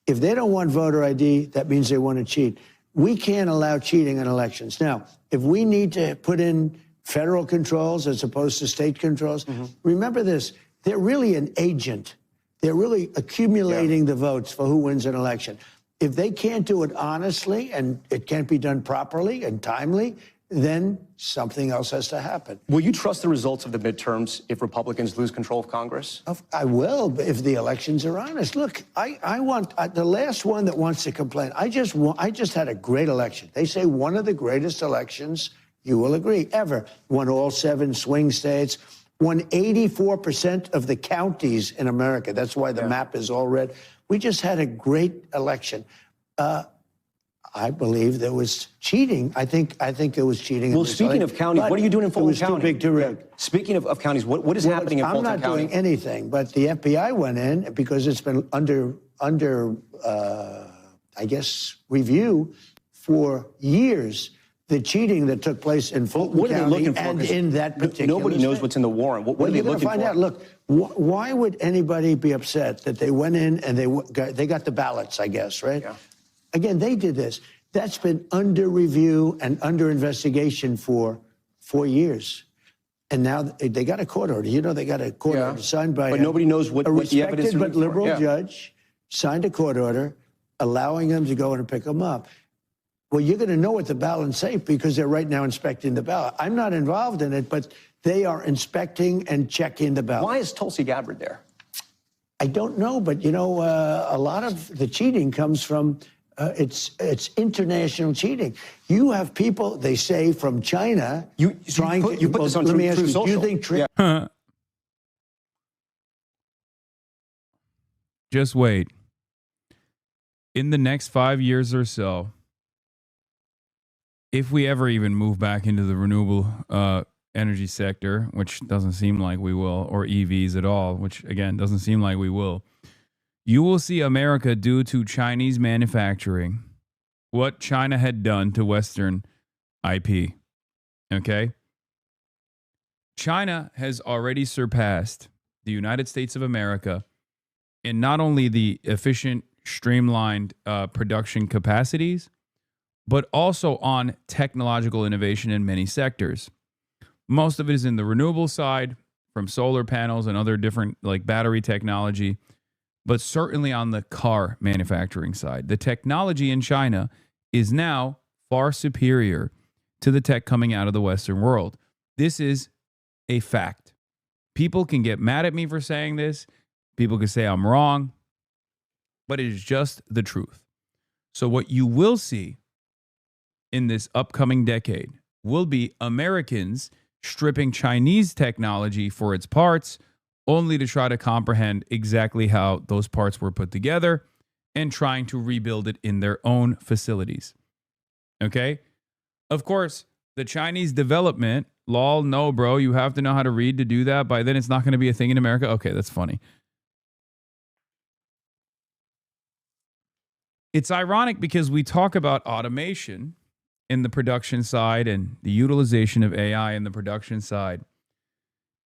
If they don't want voter ID, that means they want to cheat. We can't allow cheating in elections. Now, if we need to put in federal controls as opposed to state controls, remember this, they're really an agent. They're really accumulating the votes for who wins an election. If they can't do it honestly and it can't be done properly and timely, then something else has to happen. Will you trust the results of the midterms if Republicans lose control of Congress? I will, if the elections are honest. Look, I want the last one that wants to complain. I just had a great election. They say one of the greatest elections, you will agree, ever. Won all 7 swing states. Won 84% of the counties in America. That's why the map is all red. We just had a great election. I believe there was cheating. I think there was cheating. Well, speaking of counties, what are you doing in Fulton County? It was too big to rig. Speaking of counties, what is happening in Fulton County? I'm not doing anything, but the FBI went in because it's been under I guess, review for years. The cheating that took place in Fulton County and in that particular nobody knows what's in the warrant. What are they looking for? Find out. Look, why would anybody be upset that they went in and they got the ballots, I guess, right? Yeah. Again, they did this. That's been under review and under investigation for 4 years. And now they got a court order. You know, they got a court order signed by but nobody knows what the evidence is. A respected but liberal judge signed a court order allowing them to go in and pick them up. Well, you're going to know what the ballots say because they're right now inspecting the ballot. I'm not involved in it, but they are inspecting and checking the ballot. Why is Tulsi Gabbard there? I don't know, but you know, a lot of the cheating comes from it's international cheating. You have people, they say, from China trying to. You put this on True Social. Do you think? Just wait. In the next 5 years or so, if we ever even move back into the renewable energy sector, which doesn't seem like we will, or EVs at all, which again doesn't seem like we will, you will see America do to Chinese manufacturing what China had done to Western IP. Okay? China has already surpassed the United States of America in not only the efficient, streamlined production capacities, but also on technological innovation in many sectors. Most of it is in the renewable side, from solar panels and other different like battery technology, but certainly on the car manufacturing side. The technology in China is now far superior to the tech coming out of the Western world. This is a fact. People can get mad at me for saying this. People can say I'm wrong, but it is just the truth. So what you will see in this upcoming decade will be Americans stripping Chinese technology for its parts, only to try to comprehend exactly how those parts were put together and trying to rebuild it in their own facilities. Okay? Of course, the Chinese development, lol, no, bro, you have to know how to read to do that. By then, it's not going to be a thing in America. Okay, that's funny. It's ironic because we talk about automation in the production side and the utilization of AI in the production side.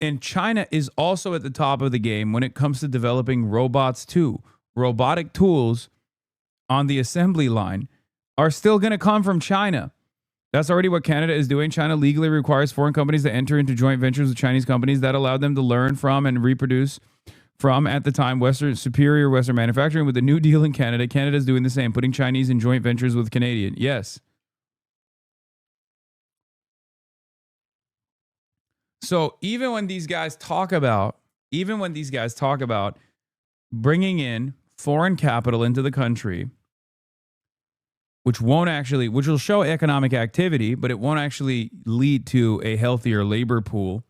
And China is also at the top of the game when it comes to developing robots too. Robotic tools on the assembly line are still going to come from China. That's already what Canada is doing. China legally requires foreign companies to enter into joint ventures with Chinese companies that allow them to learn from and reproduce from, at the time, superior Western manufacturing. With the New Deal in Canada, Canada is doing the same, putting Chinese in joint ventures with Canadian. Yes. So even when these guys talk about bringing in foreign capital into the country, which will show economic activity, but it won't actually lead to a healthier labor pool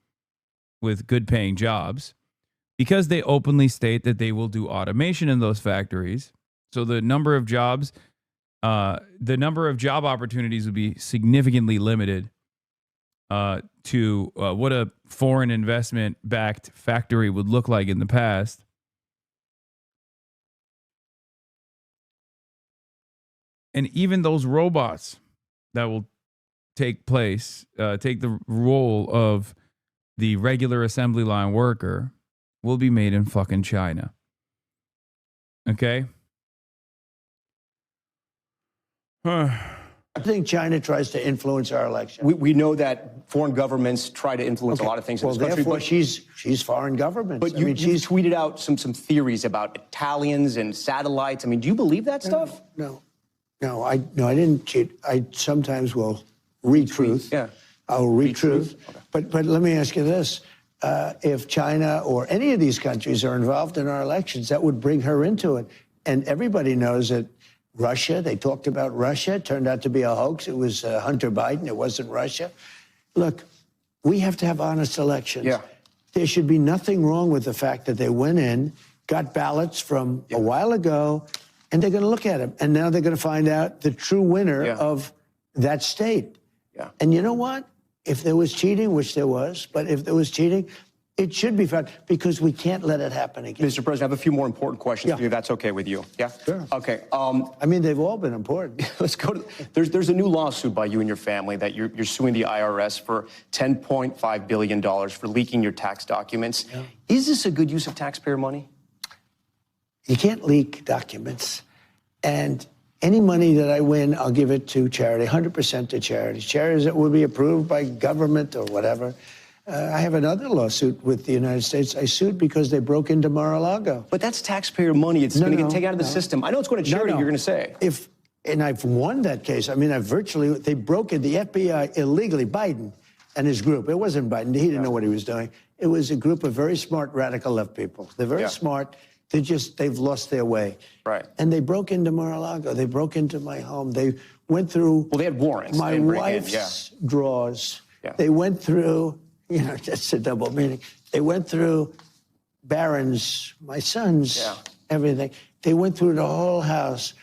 with good paying jobs, because they openly state that they will do automation in those factories. So the number of job opportunities would be significantly limited to what a foreign investment-backed factory would look like in the past. And even those robots that will take the role of the regular assembly line worker will be made in fucking China. Okay? I think China tries to influence our election. We know that foreign governments try to influence a lot of things in this country. Therefore, But, she's foreign government. but she's tweeted out some theories about Italians and satellites. I mean, do you believe that stuff? No, I didn't cheat. I sometimes will read truth. Yeah. I'll read truth. Okay. But let me ask you this. If China or any of these countries are involved in our elections, that would bring her into it. And everybody knows that Russia, they talked about Russia. It turned out to be a hoax. It was Hunter Biden. It wasn't Russia. Look, we have to have honest elections. Yeah. There should be nothing wrong with the fact that they went in, got ballots from a while ago, and they're going to look at them. And now they're going to find out the true winner of that state. Yeah. And you know what? If there was cheating, which there was, but if there was cheating, it should be found, because we can't let it happen again. Mr. President, I have a few more important questions for you, if that's okay with you. Yeah? Sure. Okay. I mean, they've all been important. Let's go to, there's a new lawsuit by you and your family that you're suing the IRS for $10.5 billion for leaking your tax documents. Yeah. Is this a good use of taxpayer money? You can't leak documents. And any money that I win, I'll give it to charity, 100% to charities. Charities that will be approved by government or whatever. I have another lawsuit with the United States. I sued because they broke into Mar-a-Lago. But that's taxpayer money. It's going to get taken out of the system. I know it's going to charity, you're going to say. And I've won that case. I mean, they broke in, the FBI illegally, Biden and his group. It wasn't Biden. He didn't know what he was doing. It was a group of very smart radical left people. They're very smart. They've lost their way. Right. And they broke into Mar-a-Lago. They broke into my home. They went through they had warrants. My wife's drawers. Yeah. They went through, that's a double meaning. They went through Barron's, my son's, everything. They went through the whole house.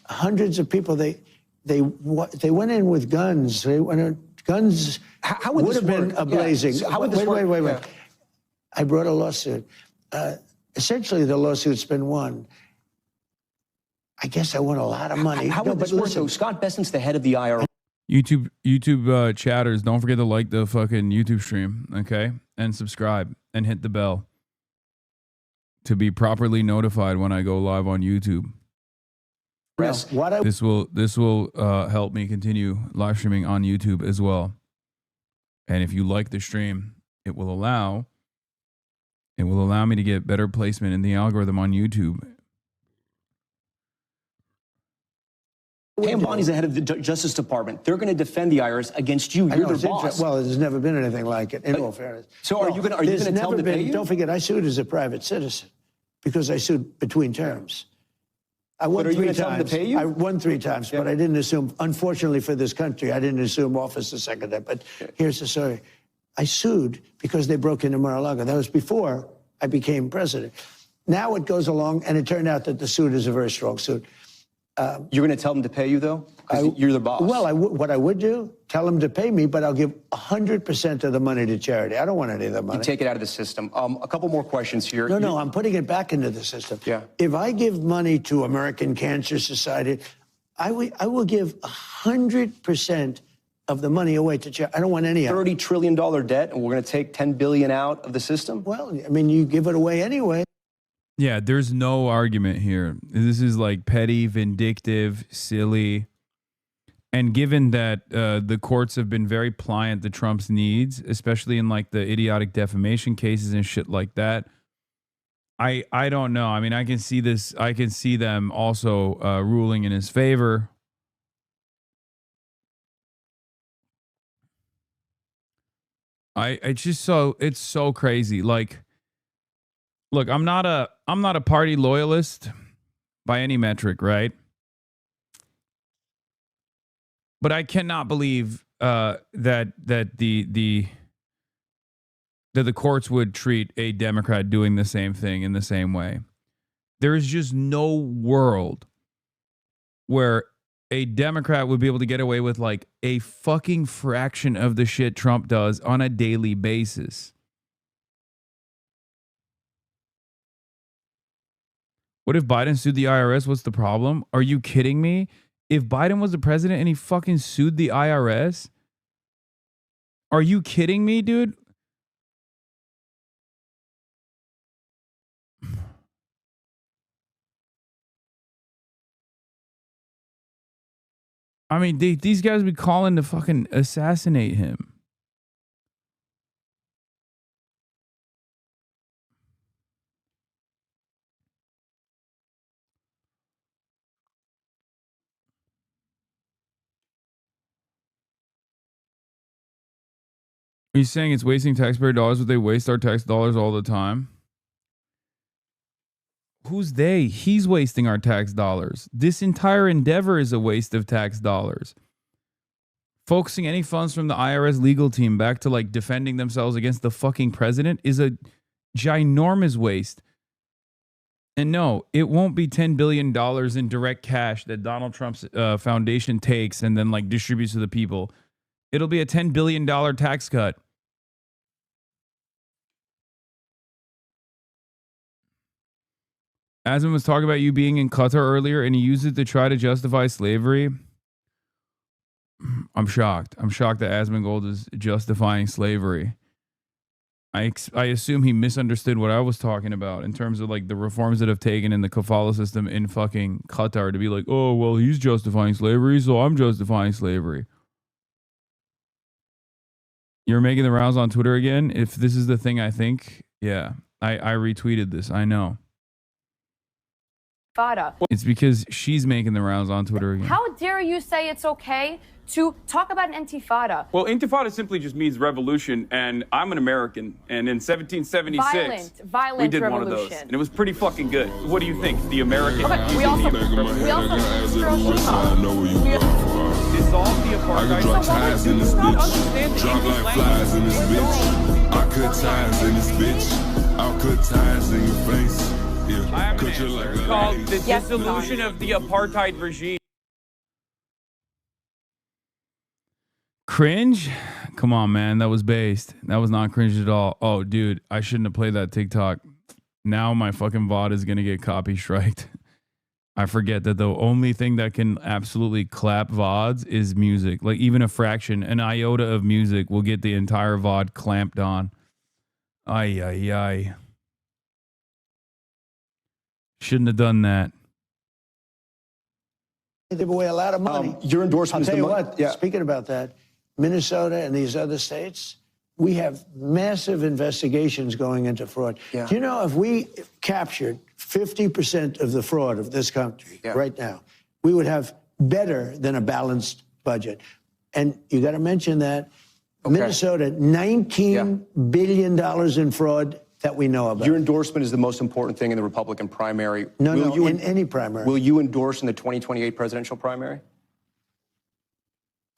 Hundreds of people. They went in with guns. They went in, guns. How would have been ablazing. So how would this work? Wait. I brought a lawsuit. Essentially, the lawsuit's been won. I guess I won a lot of money. How would this work, though? Scott Bessent's the head of the IRS. YouTube chatters, don't forget to like the fucking YouTube stream, okay? And subscribe and hit the bell to be properly notified when I go live on YouTube. This will help me continue live streaming on YouTube as well. And if you like the stream, it will allow me to get better placement in the algorithm on YouTube. Pam Bonnie's the head of the Justice Department. They're going to defend the IRS against you. You're their boss. Well, there's never been anything like it, in all fairness. So are you going to tell them to pay you? Don't forget, I sued as a private citizen because I sued between terms. I won 3 times. I won 3 times, but I didn't assume, unfortunately for this country, I didn't assume office the second time. But here's the story. I sued because they broke into Mar-a-Lago. That was before I became president. Now it goes along, and it turned out that the suit is a very strong suit. You're going to tell them to pay you, though? You're the boss. Well, what I would do, tell them to pay me, but I'll give 100% of the money to charity. I don't want any of the money. You take it out of the system. A couple more questions here. No, I'm putting it back into the system. Yeah. If I give money to American Cancer Society, I will give 100% of the money away to charity. I don't want any of it. $30 trillion debt, and we're going to take $10 billion out of the system? Well, I mean, you give it away anyway. Yeah, there's no argument here. This is like petty, vindictive, silly. And given that the courts have been very pliant to Trump's needs, especially in like the idiotic defamation cases and shit like that, I don't know. I mean, I can see this. I can see them also ruling in his favor. It's so crazy. Like, look, I'm not a party loyalist by any metric, right? But I cannot believe that the courts would treat a Democrat doing the same thing in the same way. There is just no world where a Democrat would be able to get away with like a fucking fraction of the shit Trump does on a daily basis. What if Biden sued the IRS? What's the problem? Are you kidding me? if Biden was the president and he fucking sued the IRS? Are you kidding me, dude? I mean, these guys be calling to fucking assassinate him. Are you saying it's wasting taxpayer dollars, but they waste our tax dollars all the time? Who's they? He's wasting our tax dollars. This entire endeavor is a waste of tax dollars. Focusing any funds from the IRS legal team back to like defending themselves against the fucking president is a ginormous waste. And no, it won't be $10 billion in direct cash that Donald Trump's foundation takes and then like distributes to the people. It'll be a $10 billion tax cut. Asman was talking about you being in Qatar earlier and he used it to try to justify slavery. I'm shocked. I'm shocked that Asman Gold is justifying slavery. I assume he misunderstood what I was talking about in terms of like the reforms that have taken in the kafala system in fucking Qatar to be like, oh, well, he's justifying slavery, so I'm justifying slavery. You're making the rounds on Twitter again? If this is the thing I think, yeah, I retweeted this. I know. It's because she's making the rounds on Twitter again. How dare you say it's okay to talk about an intifada? Well, intifada simply just means revolution, and I'm an American, and in 1776, violent we did revolution. one of those, and it was pretty fucking good. What do you think? The American... Okay, we also dissolved the apartheid. Ties in this bitch. Drop like flies in this bitch. I cut ties in this bitch. I'll cut ties in your face. Yeah. I have an answer. It's called the dissolution of the apartheid regime. Cringe? Come on, man. That was based. That was not cringe at all. Oh, dude, I shouldn't have played that TikTok. Now my fucking VOD is going to get copy striked. I forget that the only thing that can absolutely clap VODs is music. Like even a fraction, an iota of music will get the entire VOD clamped on. Ay, ay, ay. Shouldn't have done that. They give away a lot of money. Your endorsement I'll is tell the you money. what, speaking about that, Minnesota and these other states, we have massive investigations going into fraud. Yeah. Do you know if we captured 50% of the fraud of this country right now, we would have better than a balanced budget. And you got to mention that Minnesota, $19 billion in fraud that we know about. Your endorsement is the most important thing in the Republican primary. No, in any primary. Will you endorse in the 2028 presidential primary?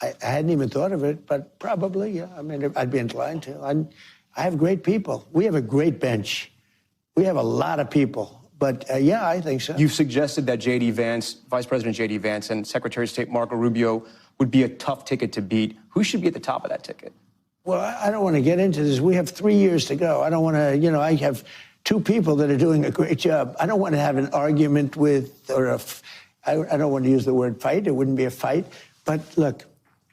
I hadn't even thought of it, but probably, yeah. I mean, I'd be inclined to. I have great people. We have a great bench. We have a lot of people. But yeah, I think so. You've suggested that J.D. Vance, Vice President J.D. Vance, and Secretary of State Marco Rubio would be a tough ticket to beat. Who should be at the top of that ticket? Well, I don't want to get into this. We have 3 years to go. I don't want to, you know, I have two people that are doing a great job. I don't want to have an argument with, I don't want to use the word fight. It wouldn't be a fight. But look,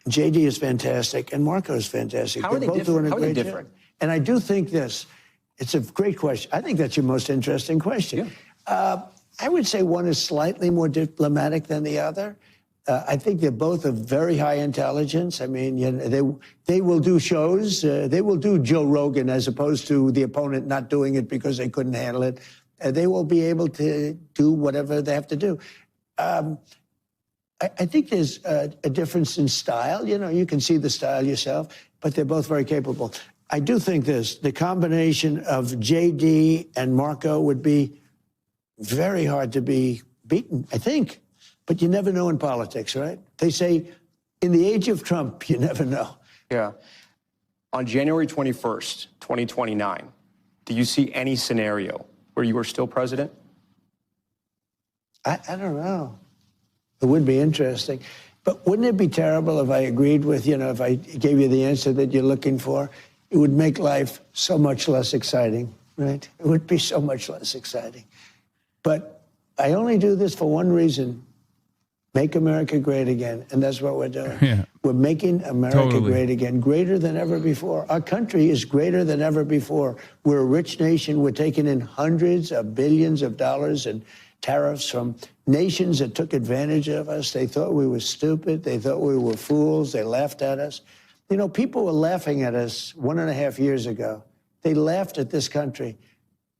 JD is fantastic and Marco is fantastic. How are they both different? doing a How are they great different? job. And I do think this, it's a great question. I think that's your most interesting question. Yeah. I would say one is slightly more diplomatic than the other. I think they're both of very high intelligence. I mean, you know, they will do shows. They will do Joe Rogan as opposed to the opponent not doing it because they couldn't handle it. They will be able to do whatever they have to do. I think there's a difference in style. You know, you can see the style yourself, but they're both very capable. I do think this, the combination of JD and Marco would be very hard to be beaten, I think. But you never know in politics, right? They say, in the age of Trump, you never know. Yeah. On January 21st, 2029, do you see any scenario where you are still president? I don't know. It would be interesting. But wouldn't it be terrible if I agreed with, you know, if I gave you the answer that you're looking for? It would make life so much less exciting, right? It would be so much less exciting. But I only do this for one reason. Make America great again. And that's what we're doing. Yeah. We're making America Totally. great again, greater than ever before. Our country is greater than ever before. We're a rich nation. We're taking in hundreds of billions of dollars in tariffs from nations that took advantage of us. They thought we were stupid. They thought we were fools. They laughed at us. You know, people were laughing at us 1.5 years ago. They laughed at this country.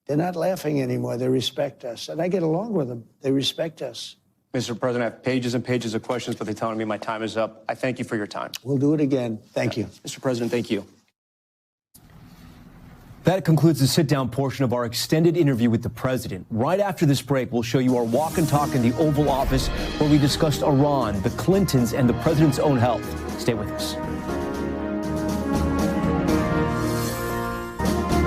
They're not laughing anymore. They respect us. And I get along with them. They respect us. Mr. President, I have pages and pages of questions, but they're telling me my time is up. I thank you for your time. We'll do it again. Thank you. Mr. President, thank you. That concludes the sit-down portion of our extended interview with the president. Right after this break, we'll show you our walk and talk in the Oval Office, where we discussed Iran, the Clintons, and the president's own health. Stay with us.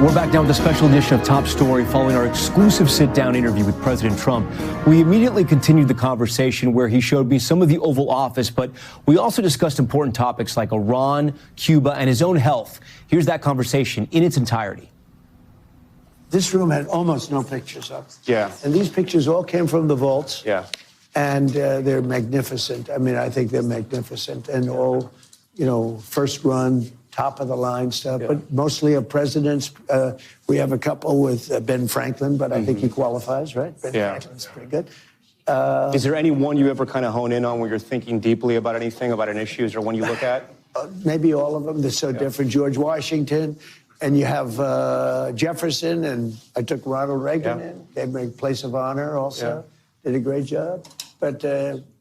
We're back now with a special edition of Top Story following our exclusive sit-down interview with President Trump. We immediately continued the conversation where he showed me some of the Oval Office, but we also discussed important topics like Iran, Cuba, and his own health. Here's that conversation in its entirety. This room had almost no pictures up. Yeah. And these pictures all came from the vaults. Yeah. And they're magnificent. I mean, I think they're magnificent and all, you know, first run, top of the line stuff, but mostly of presidents. We have a couple with Ben Franklin, but I think he qualifies, right? Ben Franklin's pretty good. Is there any one you ever kind of hone in on where you're thinking deeply about anything, about an issue? Is there one you look at? Maybe all of them. They're so different. George Washington, and you have Jefferson, and I took Ronald Reagan in, gave me a place of honor also. Did a great job. But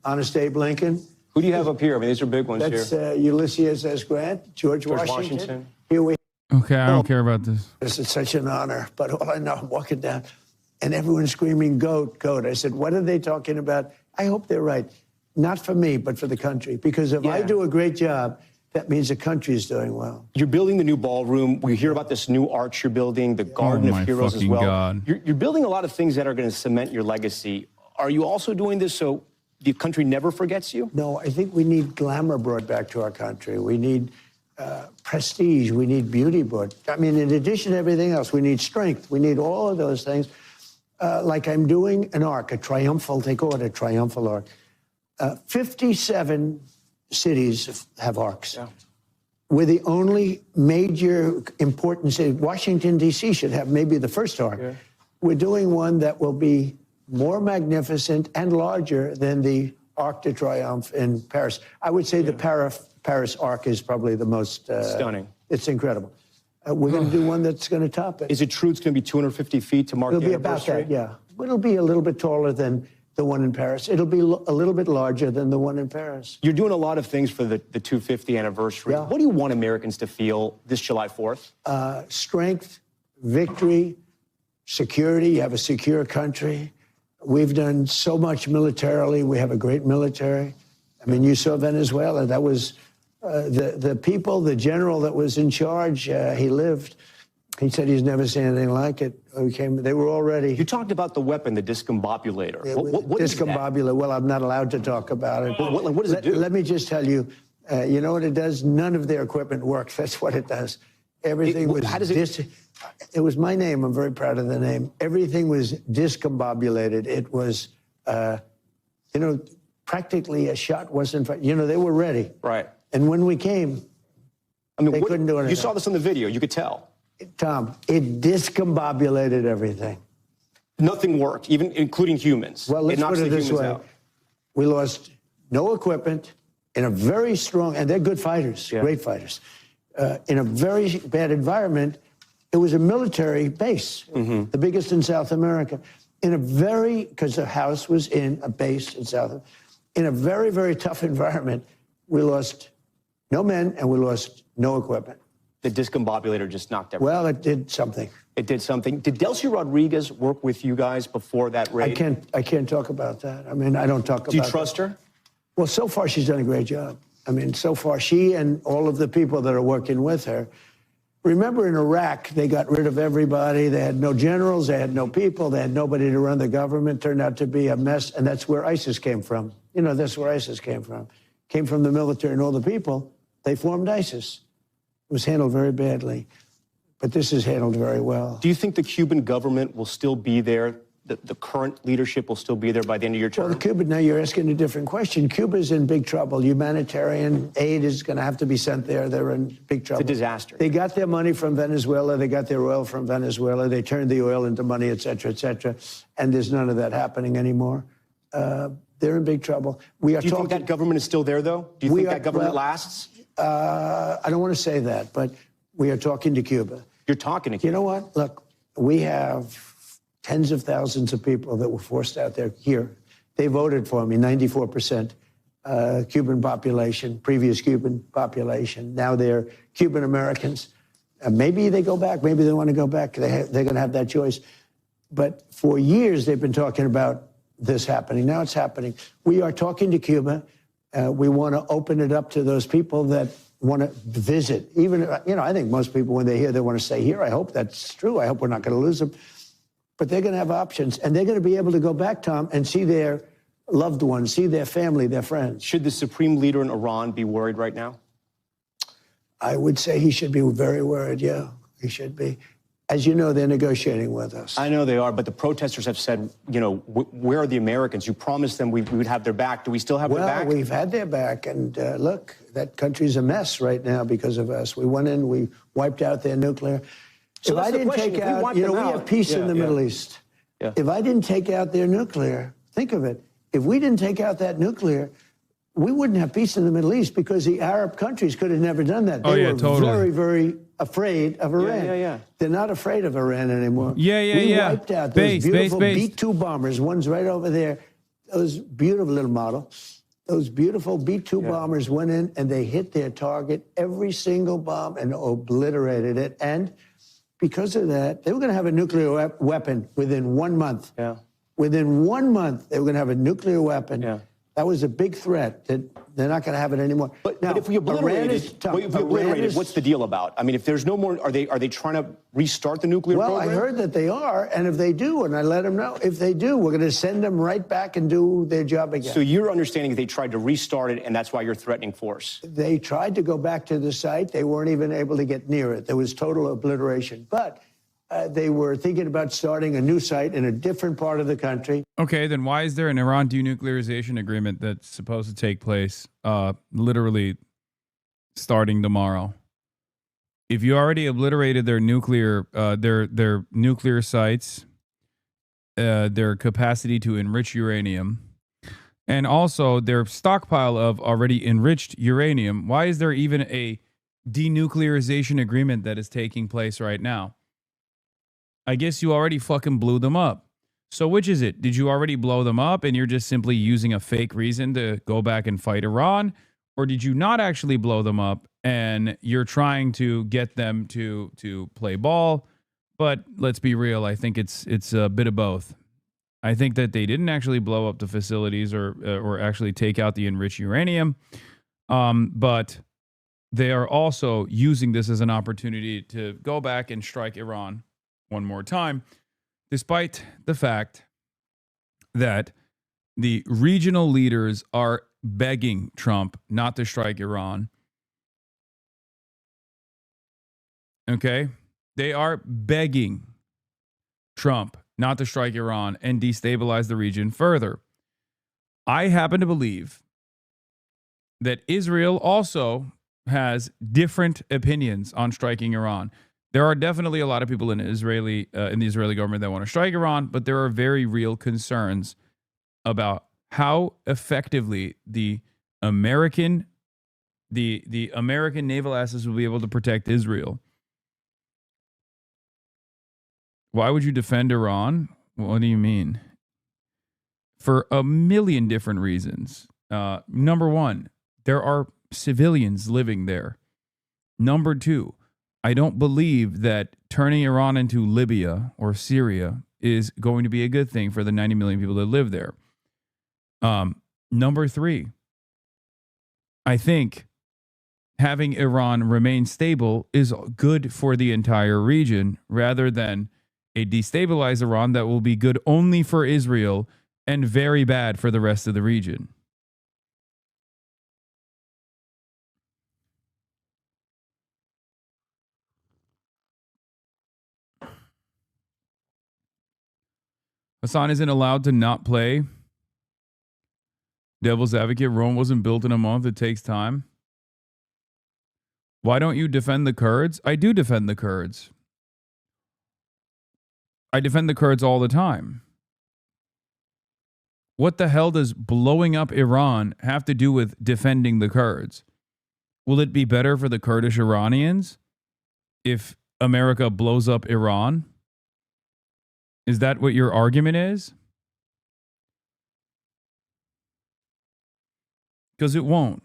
Honest Abe Lincoln. Who do you have up here? I mean, these are big ones That's here. Ulysses S. Grant, George Washington. Here we Okay, I don't care about this. This is such an honor, but all I know, I'm walking down, and everyone's screaming, "Goat, goat." I said, what are they talking about? I hope they're right. Not for me, but for the country. Because if I do a great job, that means the country is doing well. You're building the new ballroom. We hear about this new arch you're building, the Garden of Heroes as well. God. You're building a lot of things that are going to cement your legacy. Are you also doing this so the country never forgets you? No, I think we need glamour brought back to our country. We need prestige. We need beauty brought. I mean, in addition to everything else, we need strength. We need all of those things. Like I'm doing an arc, a triumphal, they call it a triumphal arc. 57 cities have arcs. Yeah. We're the only major important city. Washington, D.C. should have maybe the first arc. Yeah. We're doing one that will be more magnificent and larger than the Arc de Triomphe in Paris. I would say the Paris Arc is probably the most stunning. It's incredible. We're going to do one that's going to top it. Is it true it's going to be 250 feet to mark the anniversary? It'll be about that, yeah. It'll be a little bit taller than the one in Paris. It'll be a little bit larger than the one in Paris. You're doing a lot of things for the 250th anniversary. Yeah. What do you want Americans to feel this July 4th? Strength, victory, security. You have a secure country. We've done so much militarily. We have a great military. I mean, you saw Venezuela. That was the people, the general that was in charge, he lived. He said he's never seen anything like it. They were all ready. You talked about the weapon, the discombobulator. What is that? Discombobulator. Well, I'm not allowed to talk about it. What does it do? Let me just tell you, you know what it does? None of their equipment works. That's what it does. Everything was... How does it... It was my name. I'm very proud of the name. Everything was discombobulated. It was, you know, practically a shot wasn't... You know, they were ready. Right. And when we came, I mean, they couldn't do anything. You saw this on the video. You could tell. Tom, it discombobulated everything. Nothing worked, even including humans. Well, let's put it this way. Out. We lost no equipment in a very strong... And they're good fighters, great fighters. In a very bad environment... It was a military base, the biggest in South America, in a very, because the house was in a base in in a very, very tough environment. We lost no men and we lost no equipment. The discombobulator just knocked everything. Well, it did something. It did something. Did Delcy Rodriguez work with you guys before that raid? I can't talk about that. I mean, I don't talk about Do you trust her? Well, so far she's done a great job. I mean, so far she and all of the people that are working with her. Remember in Iraq, they got rid of everybody. They had no generals, they had no people, they had nobody to run the government. Turned out to be a mess, and that's where ISIS came from. You know, that's where ISIS came from. Came from the military and all the people. They formed ISIS. It was handled very badly, but this is handled very well. Do you think the Cuban government will still be there the current leadership will still be there by the end of your term? Well, Cuba, now you're asking a different question. Cuba's in big trouble. Humanitarian aid is going to have to be sent there. They're in big trouble. It's a disaster. They got their money from Venezuela. They got their oil from Venezuela. They turned the oil into money, et cetera, and there's none of that happening anymore. They're in big trouble. Do you think that government is still there, though? Do you think that government lasts? I don't want to say that, but we are talking to Cuba. You're talking to Cuba. You know what? Look, we have tens of thousands of people that were forced out there here. They voted for me, 94% Cuban population, previous Cuban population. Now they're Cuban Americans. Maybe they go back. Maybe they want to go back. They're going to have that choice. But for years, they've been talking about this happening. Now it's happening. We are talking to Cuba. We want to open it up to those people that want to visit. Even, I think most people, when they hear they want to stay here, I hope that's true. I hope we're not going to lose them. But they're going to have options, and they're going to be able to go back, Tom, and see their loved ones, see their family, their friends. Should the supreme leader in Iran be worried right now? I would say he should be very worried, yeah. He should be. As you know, they're negotiating with us. I know they are, but the protesters have said, where are the Americans? You promised them we would have their back. Do we still have their back? Well, we've had their back, and look, that country's a mess right now because of us. We went in, we wiped out their nuclear. So if I didn't take out, we have peace in the Middle East. Yeah. If I didn't take out their nuclear, think of it. If we didn't take out that nuclear, we wouldn't have peace in the Middle East because the Arab countries could have never done that. They were very, very afraid of Iran. They're not afraid of Iran anymore. We wiped out those beautiful B-2 bombers. One's right over there. Those beautiful little model. Those beautiful B-2 bombers went in and they hit their target, every single bomb, and obliterated it. And because of that, they were going to have a nuclear weapon within 1 month. Within 1 month, they were going to have a nuclear weapon. That was a big threat. That they're not going to have it anymore. But if we obliterate it, what's the deal about? I mean, if there's no more, are they trying to restart the nuclear program? Well, I heard that they are, and if they do, and I let them know, if they do, we're going to send them right back and do their job again. So your understanding is they tried to restart it, and that's why you're threatening force? They tried to go back to the site. They weren't even able to get near it. There was total obliteration. But they were thinking about starting a new site in a different part of the country. Okay, then why is there an Iran denuclearization agreement that's supposed to take place literally starting tomorrow? If you already obliterated their nuclear sites, their capacity to enrich uranium, and also their stockpile of already enriched uranium, why is there even a denuclearization agreement that is taking place right now? I guess you already fucking blew them up. So which is it? Did you already blow them up and you're just simply using a fake reason to go back and fight Iran? Or did you not actually blow them up and you're trying to get them to play ball? But let's be real. I think it's a bit of both. I think that they didn't actually blow up the facilities or actually take out the enriched uranium. But they are also using this as an opportunity to go back and strike Iran one more time, despite the fact that the regional leaders are begging Trump not to strike Iran. Okay? They are begging Trump not to strike Iran and destabilize the region further. I happen to believe that Israel also has different opinions on striking Iran. There are definitely a lot of people in the Israeli government that want to strike Iran, but there are very real concerns about how effectively the American naval assets will be able to protect Israel. Why would you defend Iran? What do you mean? For a million different reasons. Number one, there are civilians living there. Number two, I don't believe that turning Iran into Libya or Syria is going to be a good thing for the 90 million people that live there. Number three, I think having Iran remain stable is good for the entire region rather than a destabilized Iran that will be good only for Israel and very bad for the rest of the region. Hasan isn't allowed to not play devil's advocate. Rome wasn't built in a month. It takes time. Why don't you defend the Kurds? I do defend the Kurds. I defend the Kurds all the time. What the hell does blowing up Iran have to do with defending the Kurds? Will it be better for the Kurdish Iranians if America blows up Iran? Is that what your argument is? Because it won't.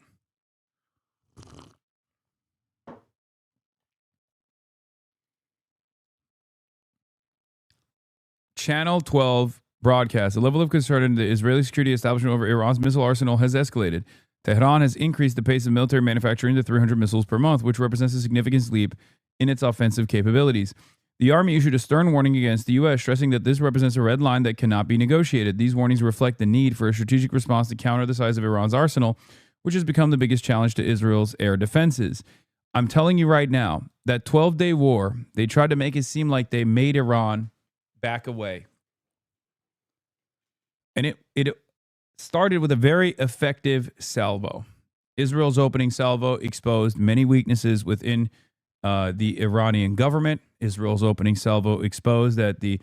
Channel 12 broadcast. The level of concern in the Israeli security establishment over Iran's missile arsenal has escalated. Tehran has increased the pace of military manufacturing to 300 missiles per month, which represents a significant leap in its offensive capabilities. The Army issued a stern warning against the U.S., stressing that this represents a red line that cannot be negotiated. These warnings reflect the need for a strategic response to counter the size of Iran's arsenal, which has become the biggest challenge to Israel's air defenses. I'm telling you right now, that 12-day war, they tried to make it seem like they made Iran back away. And it started with a very effective salvo. Israel's opening salvo exposed many weaknesses within the Iranian government. Israel's opening salvo exposed that the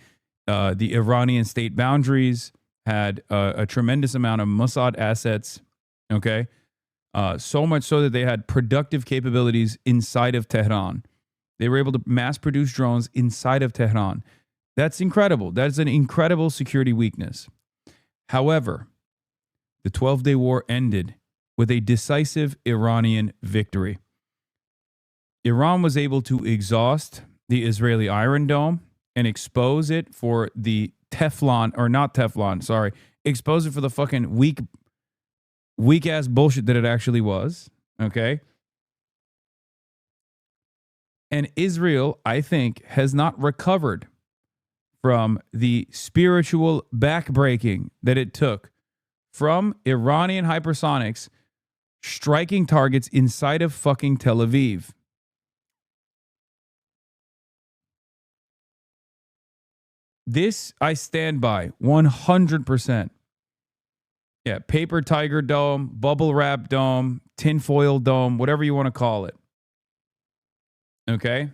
Iranian state boundaries had a tremendous amount of Mossad assets, okay? So much so that they had productive capabilities inside of Tehran. They were able to mass produce drones inside of Tehran. That's incredible. That's an incredible security weakness. However, the 12-day war ended with a decisive Iranian victory. Iran was able to exhaust the Israeli Iron Dome and expose it for the Teflon, or not Teflon, sorry, expose it for the fucking weak-ass bullshit that it actually was, okay? And Israel, I think, has not recovered from the spiritual backbreaking that it took from Iranian hypersonics striking targets inside of fucking Tel Aviv. This I stand by 100%. Yeah, paper tiger dome, bubble wrap dome, tinfoil dome, whatever you want to call it. Okay?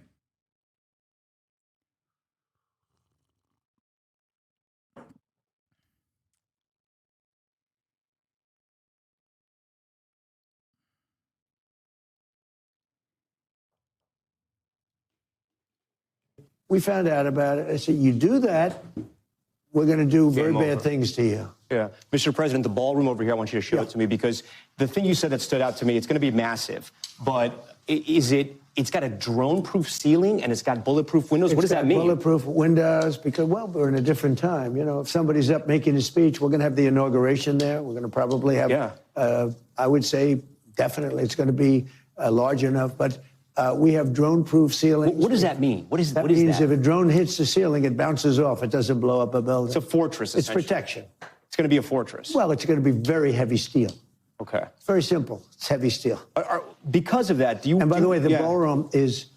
We found out about it. I said, you do that, we're going to do very bad things to you. Yeah. Mr. President, the ballroom over here, I want you to show it to me, because the thing you said that stood out to me, it's going to be massive, but it's got a drone-proof ceiling and it's got bulletproof windows? What does that mean? Bulletproof windows, because, well, we're in a different time. You know, if somebody's up making a speech, we're going to have the inauguration there. We're going to probably have, I would say, definitely it's going to be large enough, but we have drone-proof ceilings. What does that mean? What That means if a drone hits the ceiling, it bounces off. It doesn't blow up a building. It's a fortress, It's protection. It's going to be a fortress. Well, it's going to be very heavy steel. Okay. Very simple. It's heavy steel. Because of that, do you... And by the way, the ballroom is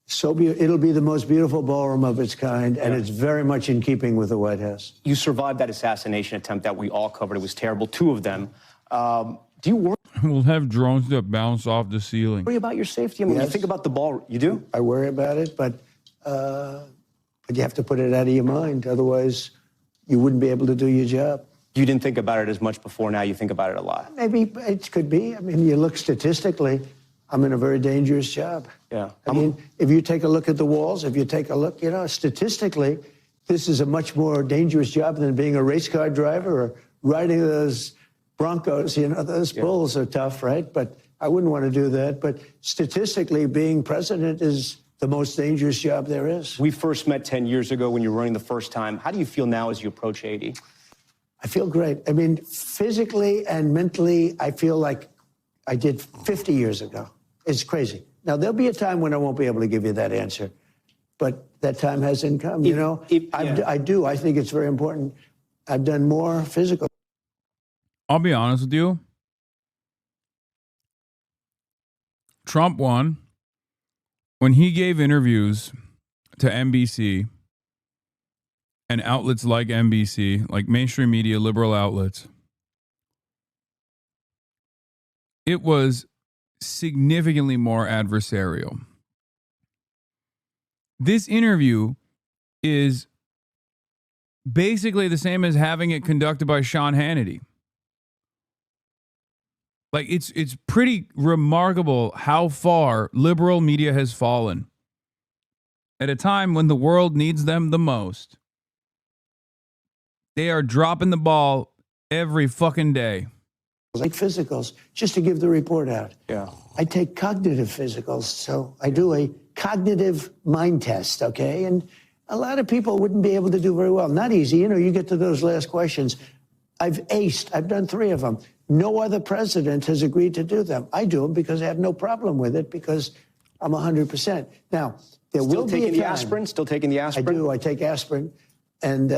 so beautiful. It'll be the most beautiful ballroom of its kind, and it's very much in keeping with the White House. You survived that assassination attempt that we all covered. It was terrible, 2 of them. Do you worry We'll have drones that bounce off the ceiling. about your safety? I mean, you think about the ball. You do? I worry about it, but you have to put it out of your mind. Otherwise, you wouldn't be able to do your job. You didn't think about it as much before. Now you think about it a lot. Maybe it could be. I mean, you look statistically, I'm in a very dangerous job. Yeah. I mean, if you take a look at the walls, if you take a look, you know, statistically, this is a much more dangerous job than being a race car driver or riding those Broncos. You know, those bulls are tough, right? But I wouldn't want to do that. But statistically, being president is the most dangerous job there is. We first met 10 years ago when you were running the first time. How do you feel now as you approach 80? I feel great. I mean, physically and mentally, I feel like I did 50 years ago. It's crazy. Now, there'll be a time when I won't be able to give you that answer, but that time hasn't come, you know? I do. I think it's very important. I've done more physical. I'll be honest with you. Trump won when he gave interviews to NBC and outlets like NBC, like mainstream media, liberal outlets, it was significantly more adversarial. This interview is basically the same as having it conducted by Sean Hannity. Like, it's pretty remarkable how far liberal media has fallen at a time when the world needs them the most. They are dropping the ball every fucking day. Like physicals, just to give the report out. Yeah. I take cognitive physicals, so I do a cognitive mind test, okay? And a lot of people wouldn't be able to do very well. Not easy. You know, you get to those last questions. I've aced. I've done 3 of them. No other president has agreed to do them. I do them because I have no problem with it because I'm 100%. Now, there will be a time. Still taking the aspirin? Still taking the aspirin? I do. I take aspirin. And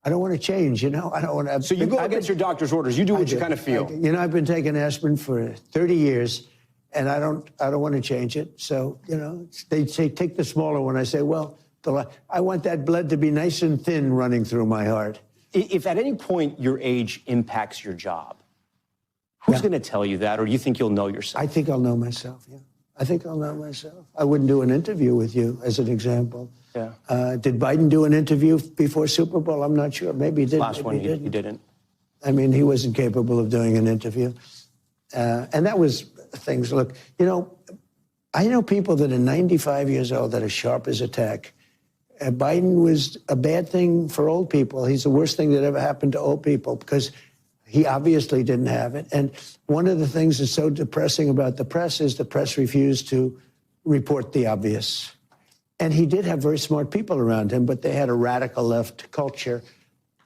I don't want to change, you know? I don't want to. So you go against your doctor's orders. You do what you kind of feel. You know, I've been taking aspirin for 30 years, and I don't want to change it. So, you know, they say take the smaller one. I say, well, I want that blood to be nice and thin running through my heart. If at any point your age impacts your job, who's going to tell you that, or do you think you'll know yourself? I think I'll know myself, yeah. I think I'll know myself. I wouldn't do an interview with you, as an example. Yeah. Did Biden do an interview before Super Bowl? I'm not sure. Maybe he did. Last one, he didn't. I mean, he wasn't capable of doing an interview. And that was things. Look, you know, I know people that are 95 years old that are sharp as a tack. Biden was a bad thing for old people. He's the worst thing that ever happened to old people because he obviously didn't have it. And one of the things that's so depressing about the press is the press refused to report the obvious. And he did have very smart people around him, but they had a radical left culture,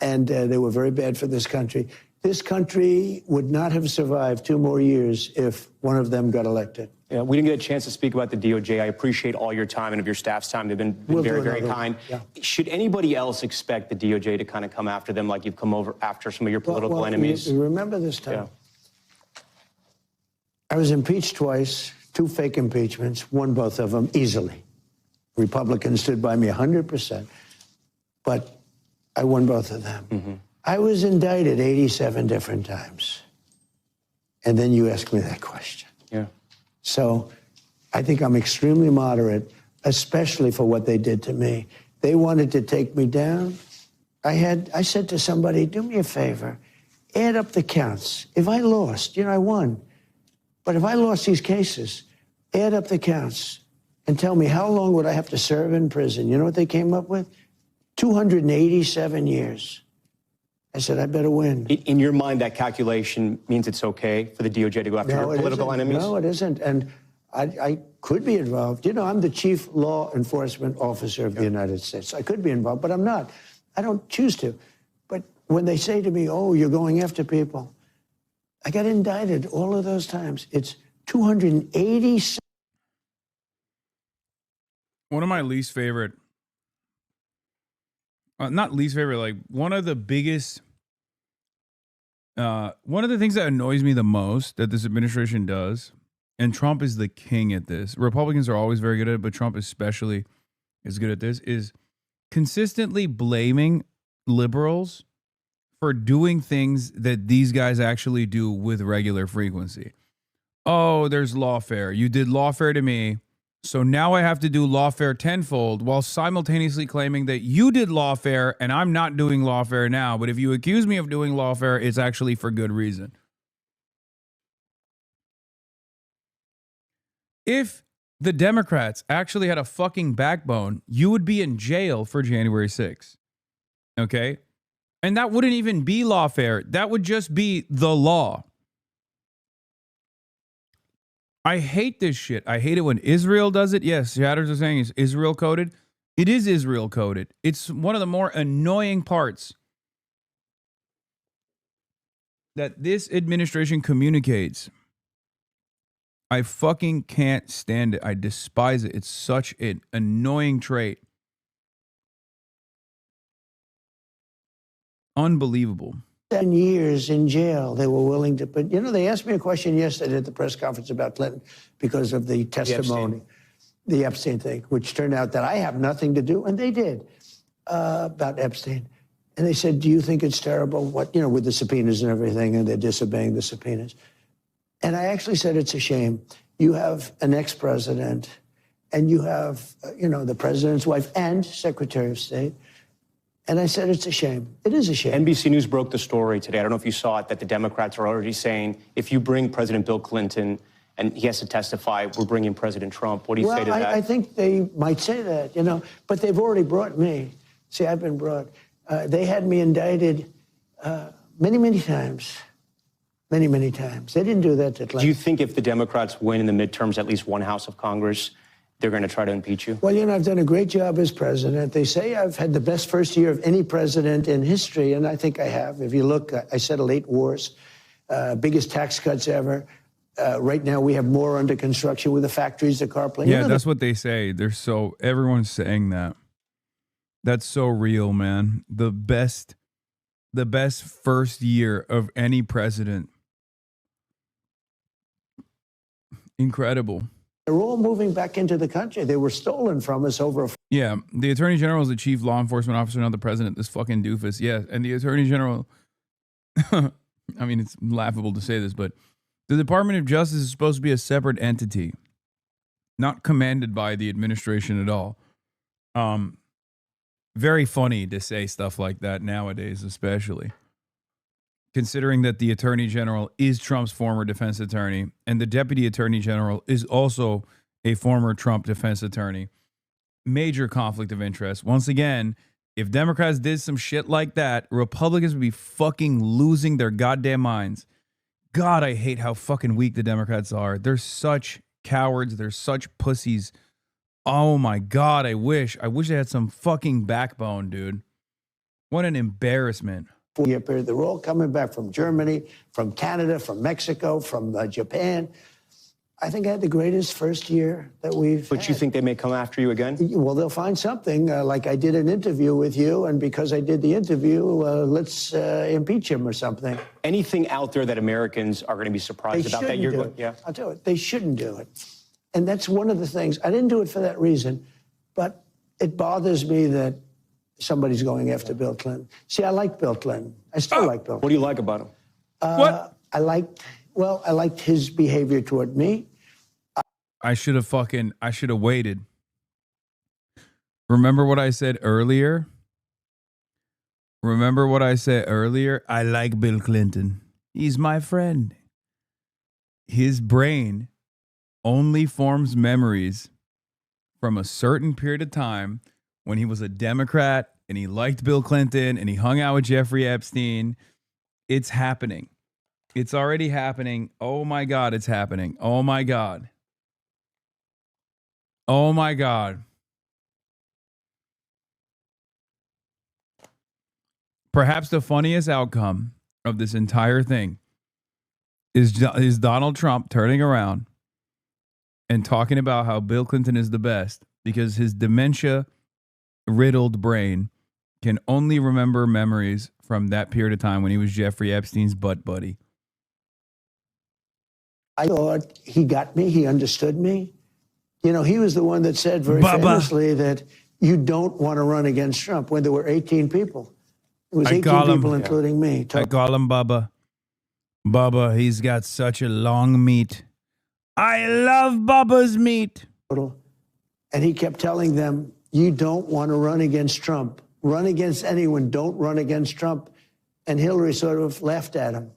and they were very bad for this country. This country would not have survived 2 more years if one of them got elected. Yeah, we didn't get a chance to speak about the DOJ. I appreciate all your time and of your staff's time. They've been very, very kind. Yeah. Should anybody else expect the DOJ to kind of come after them like you've come over after some of your political enemies? Remember this time. Yeah. I was impeached twice, 2 fake impeachments, won both of them easily. Republicans stood by me 100%, but I won both of them. Mm-hmm. I was indicted 87 different times. And then you asked me that question. Yeah. So I think I'm extremely moderate, especially for what they did to me. They wanted to take me down. I said to somebody, do me a favor, add up the counts. If I lost, you know, I won. But if I lost these cases, add up the counts and tell me how long would I have to serve in prison. You know what they came up with? 287 years. I said, I better win. In your mind, that calculation means it's okay for the DOJ to go after your political enemies? No, it isn't. And I could be involved. You know, I'm the chief law enforcement officer of the United States. I could be involved, but I'm not. I don't choose to. But when they say to me, oh, you're going after people, I got indicted all of those times. It's 287. One of my least favorite, not least favorite, like one of the biggest, one of the things that annoys me the most that this administration does, and Trump is the king at this. Republicans are always very good at it, but Trump especially is good at this, is consistently blaming liberals for doing things that these guys actually do with regular frequency. Oh, there's lawfare. You did lawfare to me, so now I have to do lawfare tenfold, while simultaneously claiming that you did lawfare and I'm not doing lawfare now. But if you accuse me of doing lawfare, it's actually for good reason. If the Democrats actually had a fucking backbone, you would be in jail for January 6th. Okay? And that wouldn't even be lawfare. That would just be the law. I hate this shit. I hate it when Israel does it. Yes, Shatters are saying it's Israel coded. It is Israel coded. It's one of the more annoying parts that this administration communicates. I fucking can't stand it. I despise it. It's such an annoying trait. Unbelievable. 10 years in jail they were willing to put. You know, they asked me a question yesterday at the press conference about Clinton because of the testimony, the Epstein thing, which turned out that I have nothing to do, and they did. about Epstein. And they said, do you think it's terrible, what, you know, with the subpoenas and everything, and they're disobeying the subpoenas? And I actually said, it's a shame. You have an ex-president, and you have, you know, the president's wife and Secretary of State. And I said, it's a shame. It is a shame. NBC News broke the story today. I don't know if you saw it, that the Democrats are already saying, if you bring President Bill Clinton and he has to testify, we're bringing President Trump. What do you say to that? I think they might say that, you know, but they've already brought me. See, I've been brought. They had me indicted many, many times. Many, many times. They didn't do that to Clinton. Do you think if the Democrats win in the midterms, at least one House of Congress, they're going to try to impeach you? Well, you know, I've done a great job as president. They say I've had the best first year of any president in history, and I think I have. If you look, I settled 8 wars, biggest tax cuts ever. Right now, we have more under construction with the factories, the car plant. Yeah, that's what they say. Everyone's saying that. That's so real, man. The best first year of any president. Incredible. They're all moving back into the country. They were stolen from us over. Yeah, the Attorney General is the chief law enforcement officer, not the president. This fucking doofus. Yeah, and the Attorney General, I mean, it's laughable to say this, but the Department of Justice is supposed to be a separate entity, not commanded by the administration at all. Very funny to say stuff like that nowadays, especially considering that the Attorney General is Trump's former defense attorney and the Deputy Attorney General is also a former Trump defense attorney. Major conflict of interest. Once again, if Democrats did some shit like that, Republicans would be fucking losing their goddamn minds. God, I hate how fucking weak the Democrats are. They're such cowards. They're such pussies. Oh my God, I wish they had some fucking backbone, dude. What an embarrassment. 4-year period. They're all coming back from Germany, from Canada, from Mexico, from Japan. I think I had the greatest first year that we've But had. you think they may come after you again? Well, they'll find something. Like I did an interview with you, and because I did the interview, let's impeach him or something. Anything out there that Americans are going to be surprised about that you're going? Yeah. I'll tell you, they shouldn't do it. And that's one of the things. I didn't do it for that reason, but it bothers me that somebody's going after Bill Clinton. See, I like Bill Clinton. I still like Bill Clinton. What do you like about him? What? I liked his behavior toward me. I should have waited. Remember what I said earlier? I like Bill Clinton. He's my friend. His brain only forms memories from a certain period of time when he was a Democrat and he liked Bill Clinton and he hung out with Jeffrey Epstein. It's happening. It's already happening. Oh my God, it's happening. Oh my God. Oh my God. Perhaps the funniest outcome of this entire thing is Donald Trump turning around and talking about how Bill Clinton is the best because his dementia-riddled brain can only remember memories from that period of time when he was Jeffrey Epstein's butt buddy. I thought he got me. He understood me. You know, he was the one that said very famously that you don't want to run against Trump when there were 18 people. It was 18 people, including me. I call him Bubba. Bubba, he's got such a long meat. I love Bubba's meat. And he kept telling them, you don't want to run against Trump. Run against anyone. Don't run against Trump. And Hillary sort of laughed at him.